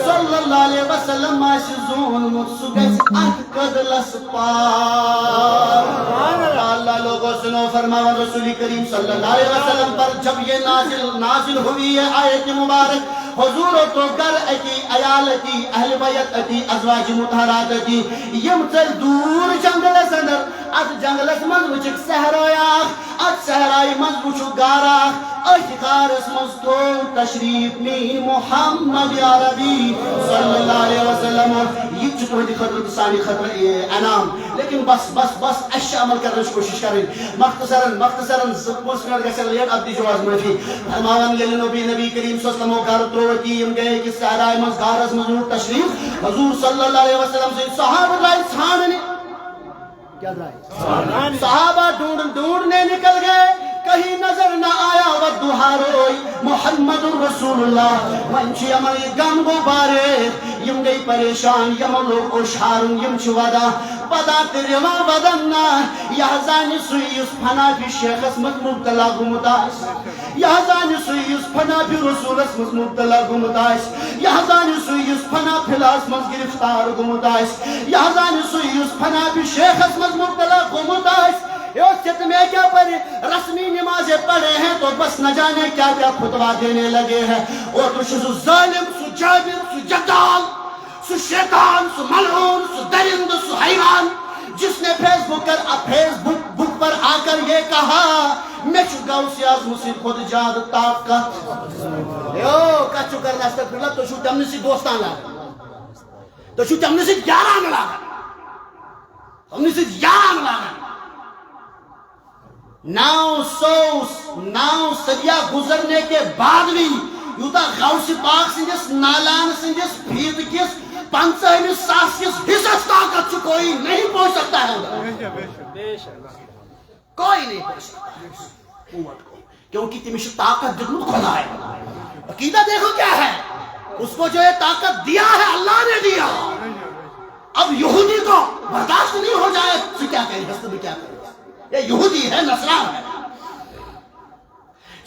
صلی اللہ علیہ وسلم آشزون مت سگس ات قدلس پار. اللہ لوگوں سنو فرماوا رسول کریم صلی اللہ علیہ وسلم پر جب یہ نازل ہوئی ہے آیت مبارک حضور تو گر اتی عیال اتی اہل بیت اتی ازواج مطہرات اتی یم چل دور جنگلس اندر ات جنگلس من وچک صحرایا ات صحرائی من وچو گارا ات غارس من تو تشریف مین محمد عربی صلی اللہ علیہ وسلم. یہ چھو ہندی خطر ثانی خطر انام لیکن بس بس بس اشیا عمل کرنے کی کوشش کریں. مختصراً پوسٹ منٹ گژھِ لیٹ اب دی جواز معافی فرماوان ییٚلہِ نبی کریم صلی اللہ علیہ وسلم گھر تروتی یم گئے کہ صحرائی من غارس من تشریف حضور صلی اللہ علیہ وسلم سے صحابہ درائے ژھانڈنے. کیا درائے؟ صحابہ ڈھونڈنے نکل گئے کہیں نظر نہ آیا. ودھا روئی محمد رسول اللہ منچی عمل غم گو بارے یم گئی پریشان یم لوگ اشارن یم چھ ودا پدا کروا ودنا یحزانی سویس فنا فی شیخ اسمت مبتلا گمتاس. یحزانی سویس فنا فی رسول اسمت مبتلا گمتاس. یحزانی سویس فنا فی لاسمت گرفتار گمتاس. یحزانی سویس فنا فی شیخ اسمت مبتلا گمتاس. میں کیا پڑھے رسمی نمازیں پڑھے ہیں تو بس نہ جانے کیا کیا فتوا دینے لگے ہیں. اور تو سو ظالم سو جابر سو جدال سو شیطان سو ملعون سو درند سو حیوان جس نے فیس بک پر آ کر یہ کہا میں چھو غوث اعظم سے خود جاد طاقت. یو کچھو کرنا استغفر اللہ. تو چھو تمنے سے دوستان لگا تو چھو تمنے سے یاران لگا ہم نے سے یاران لگا. 900 صدیہ گزرنے کے بعد بھی یوتا غوث پاک سنجس نالان سنجس پھید کس 50 ساس کس حصص طاقت سے کوئی نہیں پہنچ سکتا ہے. کوئی نہیں پہنچ سکتا ہے قوت کو کیونکہ تمہیں طاقت جنود خدا ہے. عقیدہ دیکھو کیا ہے اس کو جو یہ طاقت دیا ہے اللہ نے دیا. اب یہودی کو برداشت نہیں ہو جائے تو کیا کہیں ہست بھی کیا کہیں. یہ یہودی ہے نصران ہے.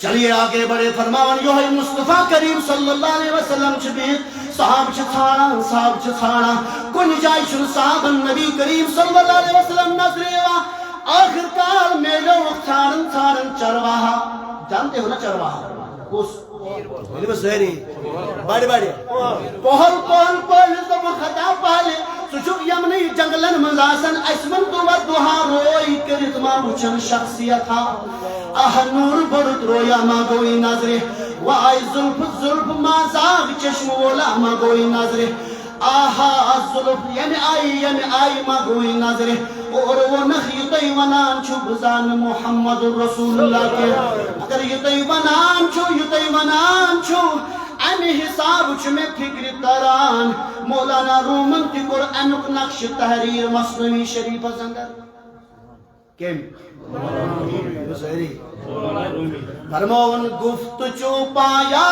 چلیے آگے بڑے فرماون یہ مصطفیٰ کریم صلی اللہ علیہ وسلم چھبیت صحاب چھاڑا کن جائے چھن صحاب نبی کریم صلی اللہ علیہ وسلم نظریوا آخر کار میلو چھاڑن چرواہا. جانتے ہو نا چرواہا اس میرے بس زہری بڑے پہل تو خطا پالے سچو یمنی جنگلن مزاسن اسمن تو ودوہا روئی کرت ما بچن شخصیت آہ نور برد رویا ما گوئی نظر وائی ظلف ما زاغ چشم وولا ما گوئی نظر آہا ظلف یمی آئی ما گوئی نظر اور وہ نخی یتائی ونان چھو بزان محمد رسول اللہ کے اگر یتائی ونان چھو امی حساب چھ میں فکر تران مولانا رومن کی کور امیک نقش تحریر مصنوعی شریف اندر کیم فرمون گفت چو پایا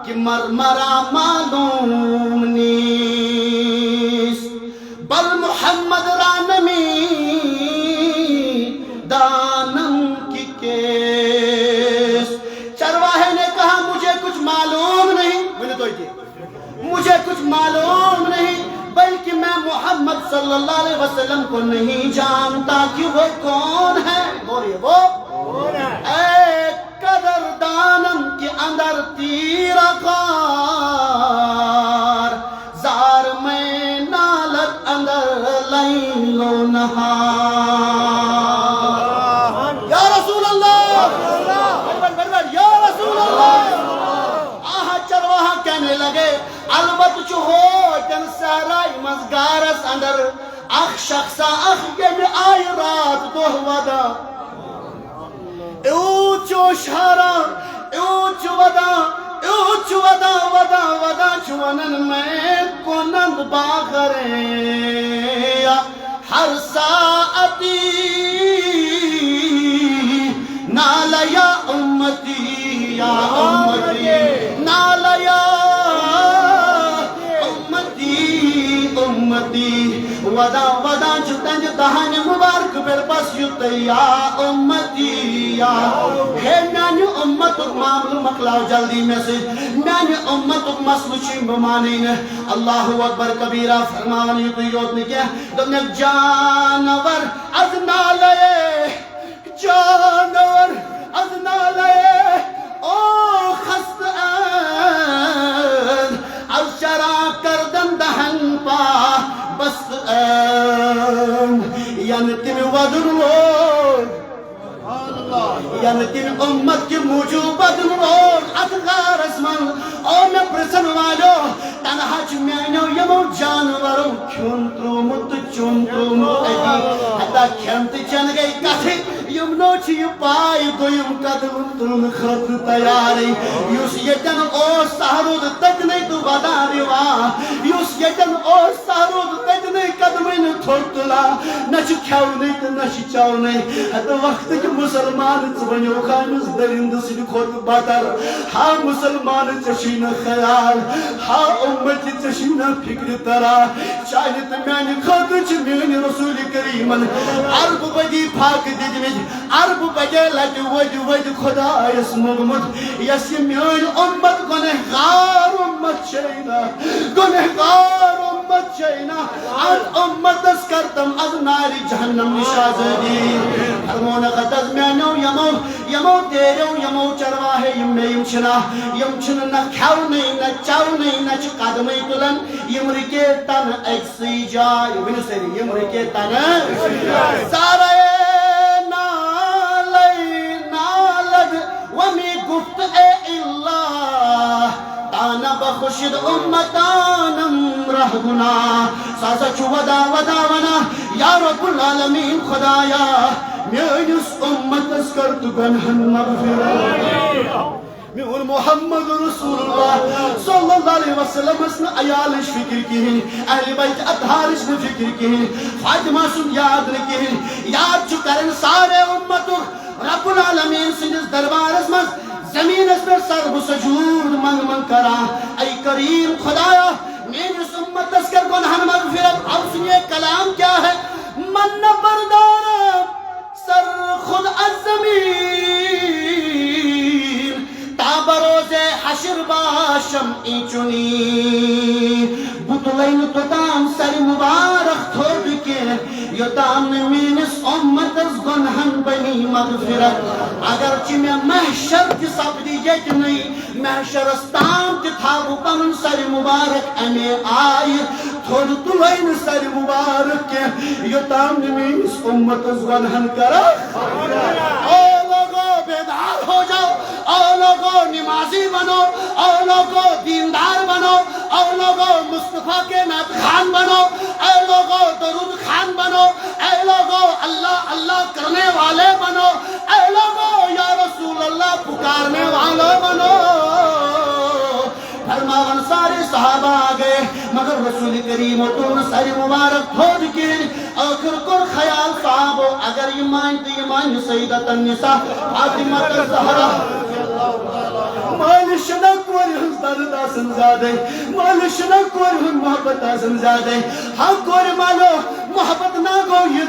کہ مرمرا معلوم نیس بل محمد رانمی دانم کی کیس چرواہے نے کہا مجھے کچھ معلوم نہیں مجھے کچھ معلوم نہیں بلکہ میں محمد صلی اللہ علیہ وسلم کو نہیں جانتا کہ وہ کون ہے بولیے وہ اے قدردانم کے اندر تیر غار زار میں نالت اندر لیل و نہار یا رسول اللہ یا رسول اللہ آہا چرواہا کہنے لگے البت چو ہو جن سہرائی مزگارس اندر اخ شخصا اخ یہ آئی رات دو ودا اوچو شہرا اوچو ودا اوچو ودا ودا ودا چونن میں کنند باغرے ہر ساعتی نالا یا امتی یا امتی نالا یا امتی ودا ودا چتنج دہن مبارک بل پس یت یا امتی یا ہے میانی امتک معامل مقلاو جلدی میں سے میانی امتک مسل چیم بمانین اللہ اکبر کبیرہ فرماونی یوت نے کیا دنیا جانور از نالے جانور از نالے او خست از شرا کردن دہن پا بس یعنی تم ودن لوگ یعنی تم امت کی موجوبت لوگ اتغار اسمان او میں پرسن والو تنہا چمیانو یمو جانوروں کیون ترومت چون ترومت حتی کھنت چن گئی کتھی یمنو چی پائی دویم قدم ترن خط تیاری یوس یتن او سہرود تجنے تو بداری وا یوس یتن او سہرود تجنے قدمین تھوڑتلا نچ کھیونی تو نچ چاونی حتی وقت کی مسلمان چبنیو خانس درند سن خود باتر ہاں مسلمان چشین خیال ہاں امت چشین فکر ترا شاید میں خود چمین رسول کریمن عرب بدی پاک دیدمج عرب بجے لج وج خدا اس مغمد یس میون امت گنہگار امت شینا گنہگار امت شینا از امت اس کرتم از ناری جہنم نشازدی فرمون قدز مینو یمو تیرو یمو چرواہے یم چنا یم چن نہ کھاو نہیں نہ چاو نہیں نہ قدمی تلن یم رکے تن ایکسی جائے ونو سیری یم رکے تن سارے ومی گفت اے اللہ تانا بخشد امتانم رہ گنا ساسا چو ودا ودا ونا یا رب العالمین خدایا میانس امت اس کرت گنہن مغفرہ میون محمد رسول اللہ صلی اللہ علیہ وسلم اسن ایالش فکر کیہن اہل بیت اطہارش نے فکر کیہن فاطمہ سن یاد لکیہن یاد چکرن سارے امتو رب العالمین سنس دربار اسمس زمین اس پر سر بسجود من کرا ای کریم خدایا میرس امت اس کر گنہن مغفرت اب سنیے کلام کیا ہے من بردارم سر خود از زمین تا بروز حشر باشم ای چنی بطلین تو دام سر مبارک تھوڑ کے یوتام مینس امت از گنہن بنی مغفرت اگرچہ میں محشر کی سبدی جت نہیں محشر استام کی تھابو پنن سر مبارک امی آئی تھوڑ تلین سر مبارک کے یوتام مینس امت از گنہن کرا او لوگو بیدار ہو جاؤ او لوگو نمازی بنو او لوگو دیندار بنو او لوگو مصطفیٰ کے نات خان بنو او لوگو درود خان مسلمان بنو، اے لوگو اللہ اللہ کرنے والے بنو، اے لوگو یا رسول اللہ پکارنے والے بنو۔ فرماون سارے صحابہ آگئے مگر رسول کریم اتون ساری مبارک تھوڑ کے آخر کر خیال صحابو اگر ایمان سیدت النساء فاطمہ الزہرا مالش نہ کوئی درد آسن زیادہ، مالش نہ کوئی محبت آسن زیادہ، ہاں کوئی مالو محبت نہ گو یہ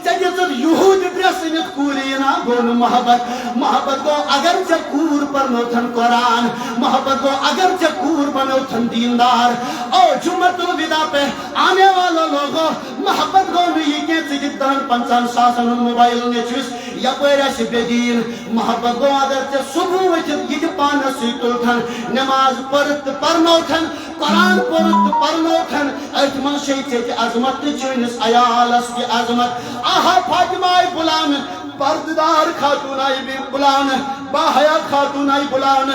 چجت یہود برسنت کوری نہ گو محبت گو اگر چکور پر نوتھن قرآن، محبت گو اگر چکور بنوتھن دیندار۔ او جمعت الوداع پہ آنے والا لوگوں محبت گو نہیں کہ چجتان 50 ساسن موبائل نیچوس یا پیر ایسی بیدین، محبت گو اگر چا صبح وچت یہ پانا سیتلتھن نماز پرت پرنوتھن قرآن پرت پرنوتھن اجمل شیچے چی عظمت چینس ایالس کی عظمت آہا فاطمہ بلان پرددار خاتون آئی بھی بلان باحیا خاتون آئی بلان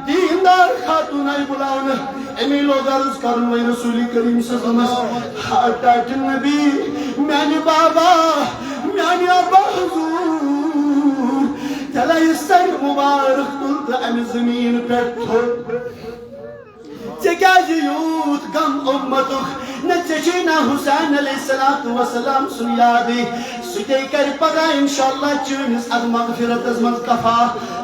دیندار خاتون آئی بلان امی لوگ عرض کرنوئی رسول کریم صلی اللہ علیہ وسلم ہاتھ نبی میانی بابا میانی ابا حضور چلا یہ سر مبارک تلتا امی زمین پر تھوڑ چکا جیوت غم امتک نچچینا حسین علیہ السلام سن یادی ستے کر پگا انشاءاللہ چونس از مغفرت از من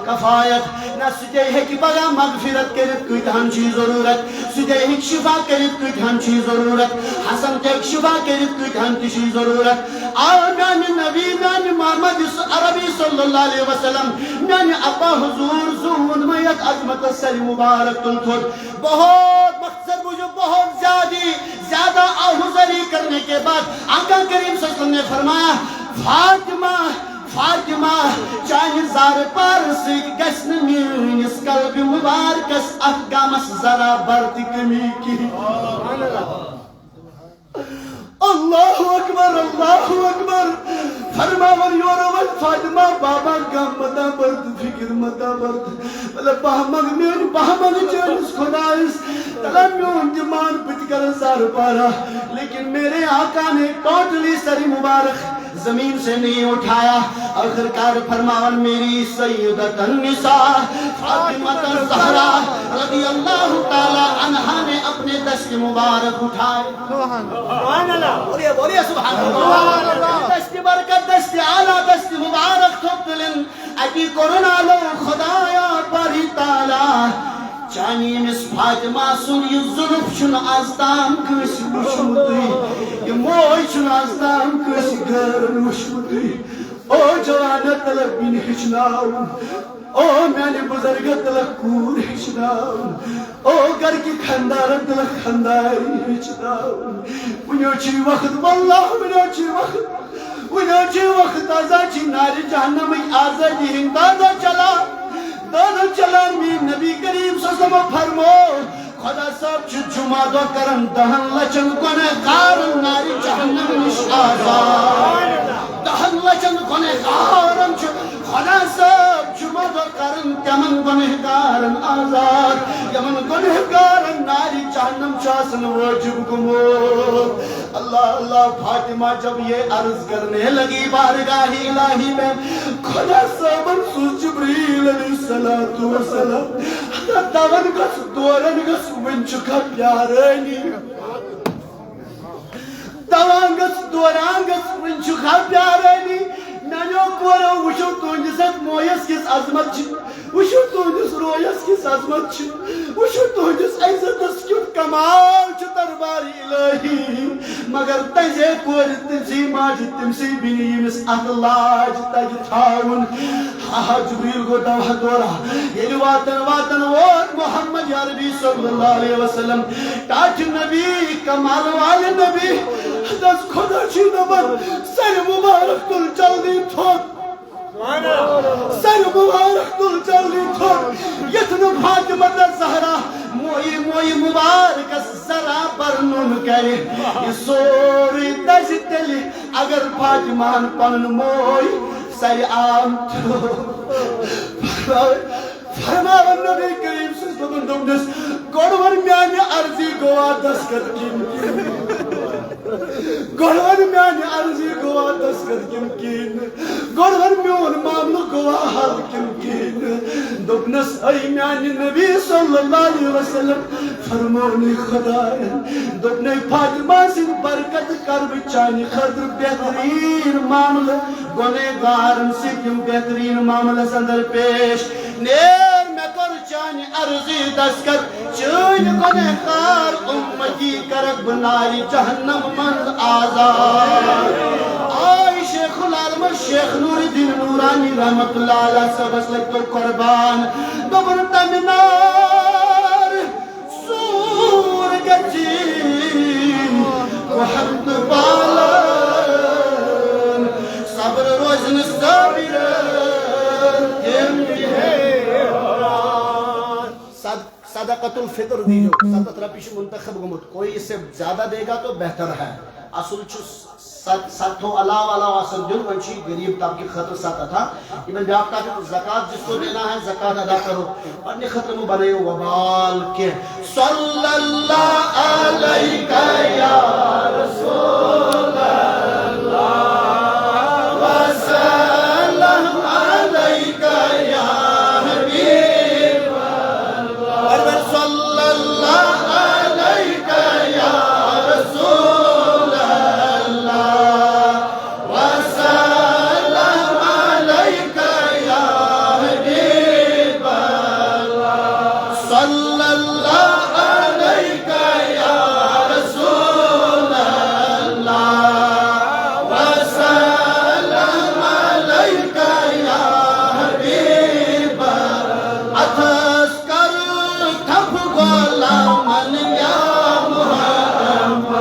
کفایت نہ ستے ہے کہ پگا مغفرت کرت کوئی ہنچی ضرورت ستے ہے شفا کرت کوئی ہنچی ضرورت حسن تک شفا کرت کوئی ہنچی ضرورت آمیان نبی میان محمد عربی صلی اللہ علیہ وسلم میان ابا حضور زون میت عظمت سر مبارک تلتھوڑ بہت مقصد مجھے بہت زیادہ آہوزری کرنے کے بعد آقا کریم صلی اللہ علیہ وسلم نے فرمایا فاطمہ چاہیے زار پارسی گسن مینس قلب مبارکس افغامس ذرا برد کمی کی اللہ اکبر فرماور یورول فاطمہ بابا غم متا برد فکر متا برد بلے بہمگ چانس خدایس تلا میون جمان پت کر زار پارا لیکن میرے آقا نے ٹوٹلی سری مبارک زمین سے نہیں اٹھایا آخرکار فرماون میری سیدت النساء فاطمہ الزہرا رضی اللہ تعالی عنہا نے اپنے دست مبارک اٹھائے سبحان اللہ بولیے سبحان اللہ دست برکت دست اعلیٰ دست مبارک تھوپلن اکی کرونا لو خدایا پاری تعالی چانی مس فاطمہ سن یہ ظلف چن آزدام کسی وشمتی یہ موئی چن آزدام کسی گر وشمتی او جوانا طلب بین ہچناؤ او میانی بزرگ طلب کور ہچناؤ او گر کی کھندار طلب کھنداری ہچناؤ ونیو چی وقت واللہ ونیو چی وقت آزا چی ناری جہنم آزادی ہندازہ چلا میں نبی کریم صلی اللہ علیہ وسلم فرمو خدا صاحب چھ جمعہ دو کرن دہن لچن کنے قارن ناری جہنم نش آزاد دہن لچن کنے قارن خدا صاحب جمعہ دو کرن تمن کنے قارن آزاد یمن کنے قارن ناری جہنم چاسن واجب کمو اللہ فاطمہ جب یہ عرض کرنے لگی بارگاہ الہی میں خدا صاحب سوچ جبریل علیہ السلام دون گس دورن گس ونچکا پیارانی دون گس دوران گس ونچکا پیارانی نانیو کورو وشو تونجست مویس کس عظمت چھ وشو تونجس رویس کس عظمت چھ وشو تونجس عزت اسکیت کمال چھ درباری الہی مگر تجھے کور تمسی ماج تمسی بینی یمس اخلاج تج تھاون جبریل کو دوہ دورا یعنی واتن وات محمد عربی صلی اللہ علیہ وسلم تاج نبی کمال والے نبی دس خدا چی دبر سر مبارک تل جلدی تھوک سر مبارک تل جلدی تھوک یتن فاطمہ الزہرا موئی مبارک ذرا برنن کرے یہ سوری دس تلی اگر فاطمان پنن موئی سر عام تو فرماون نبی کریم صلی اللہ علیہ وسلم گوڑور میانی عرضی گوا دستخط کی گوڑ میانہ عرضی گوا تسکت کم کین گوڑ میون معاملہ گوا حل کم کین دپنس اے میانہ نبی صلی اللہ علیہ وسلم فرمونی خدا دپنے فاطمہ سن برکت کر چانہ خاطر بہترین معاملہ گنہگارن سم بہترین معاملس اندر پیش نیر میں کر چانہ عرضی دستخط چین گنہگار امتی کرک بناری جہنم مند آزاد آئی شیخ العالم شیخ نور الدین نورانی رحمت اللہ علیہ صبس لگتو قربان دبر تمنار سور گچین وحد بالن صبر روزن صابرن صدقۃ الفطر دیجو 7 روپیہ منتخب گمت کوئی اس سے زیادہ دے گا تو بہتر ہے اصل ستو علاوہ آسن دن ونچی غریب طبقے خاطر 7 تھا یہ بیاکھ طاقت زکات جس کو دینا ہے زکات ادا کرو پنہ خاطر مو بنائیو وبال کے صلی اللہ علیہ یا رسول اللہ وسلم علیہ یا حبیب اللہ صلی اللہ علیہ یا رسول اللہ وسلم علیہ یا حبیب اللہ صلی اللہ علیہ یا رسول اللہ وسلم علیہ یا حبیب اللہ اتھس کر تھپ غلامن یا محمد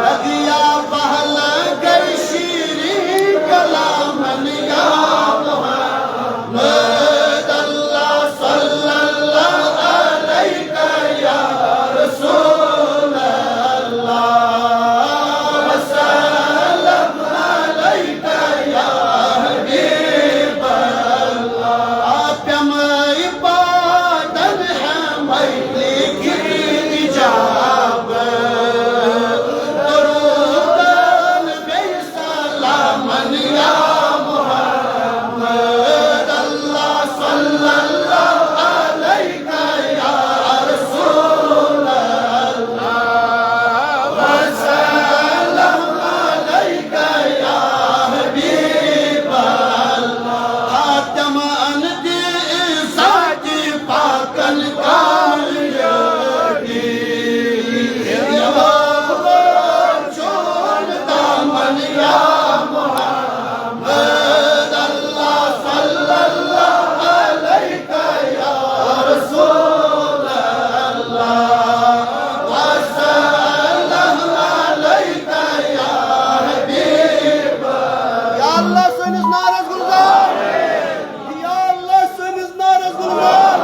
لگیا بہل گئی شیریں کلامن یا محمد اللہ صلی اللہ علیہ یا رسول اللہ وسلم علیہ یا حبیب اللہ پیمائی بادن ہے میلی کی اجابت درودن بے سلامن یا محمد اللہ صلی اللہ علیہ یا رسول اللہ وسلم علیہ یا حبیب اللہ خاتم اندی ذات پاکن کامیابی چون دامن یا محمد اللہ صلی اللہ علیہ یا رسول اللہ وسلم علیہ یا حبیب یا اللہ سنس نارس گلزار یا اللہ سنس نارس گلزار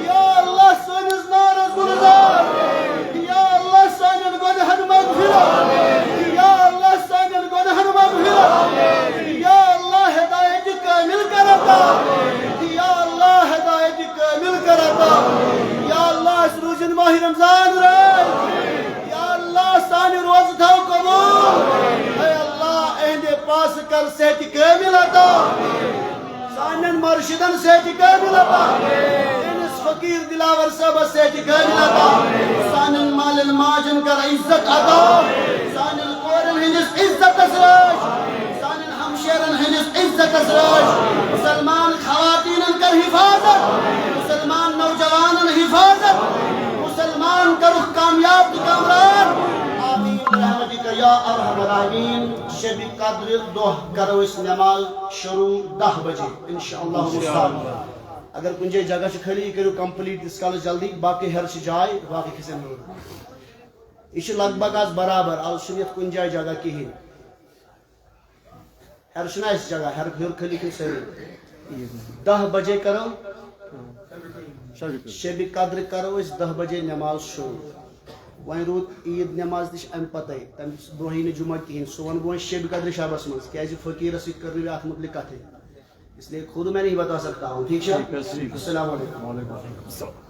یا اللہ سنس نارس گلزار یا اللہ سانن گنہن مغفرت یا اللہ سانن گنہن مغفرت یا اللہ ہدایت کامل کرتا یا اللہ ہدایت کامل کرتا یا اللہ اس روزن ماہ رمضان رائے یا اللہ سانی روز تھا قبول اے اللہ اہندے پاس کر صحت کامل عطا سانن مرشدن صحت کامل عطا انس فقیر دلاور صاحب صحت کامل عطا سانن مال الماجن کر عزت عطا سانن قورن ہندس عزت اسراج سانن ہمشیرن ہندس عزت اسراج مسلمان خواتین کر حفاظت مسلمان نوجوان حفاظت مسلمان کرو کامیاب کامران آمین برحمتک یا ارحم الراحمین شب قدر دہ کرو اس نماز شروع 10 بجے انشاءاللہ تعالی اگر کنجے جگہ سے کھلی کرو کمپلیٹ اس کال جلدی باقی ہر جائے باقی کسی میں یہ لگ بھگ آج برابر آج شنیت کنجائے جگہ کی ہی ہر شنا اس جگہ ہر کھلی کی سہی 10 بجے کرو شب قدر کرو اس 10 بجے نماز شروع وہیں رود عید نماز تش ام پتہ تم برہین جمعہ کہین سو ون گو شب قدر شبس مز کیازِ فقیر سی کر ات متعلق کتھ اس لیے خود میں نہیں بتا سکتا ہوں ٹھیک ہے السلام علیکم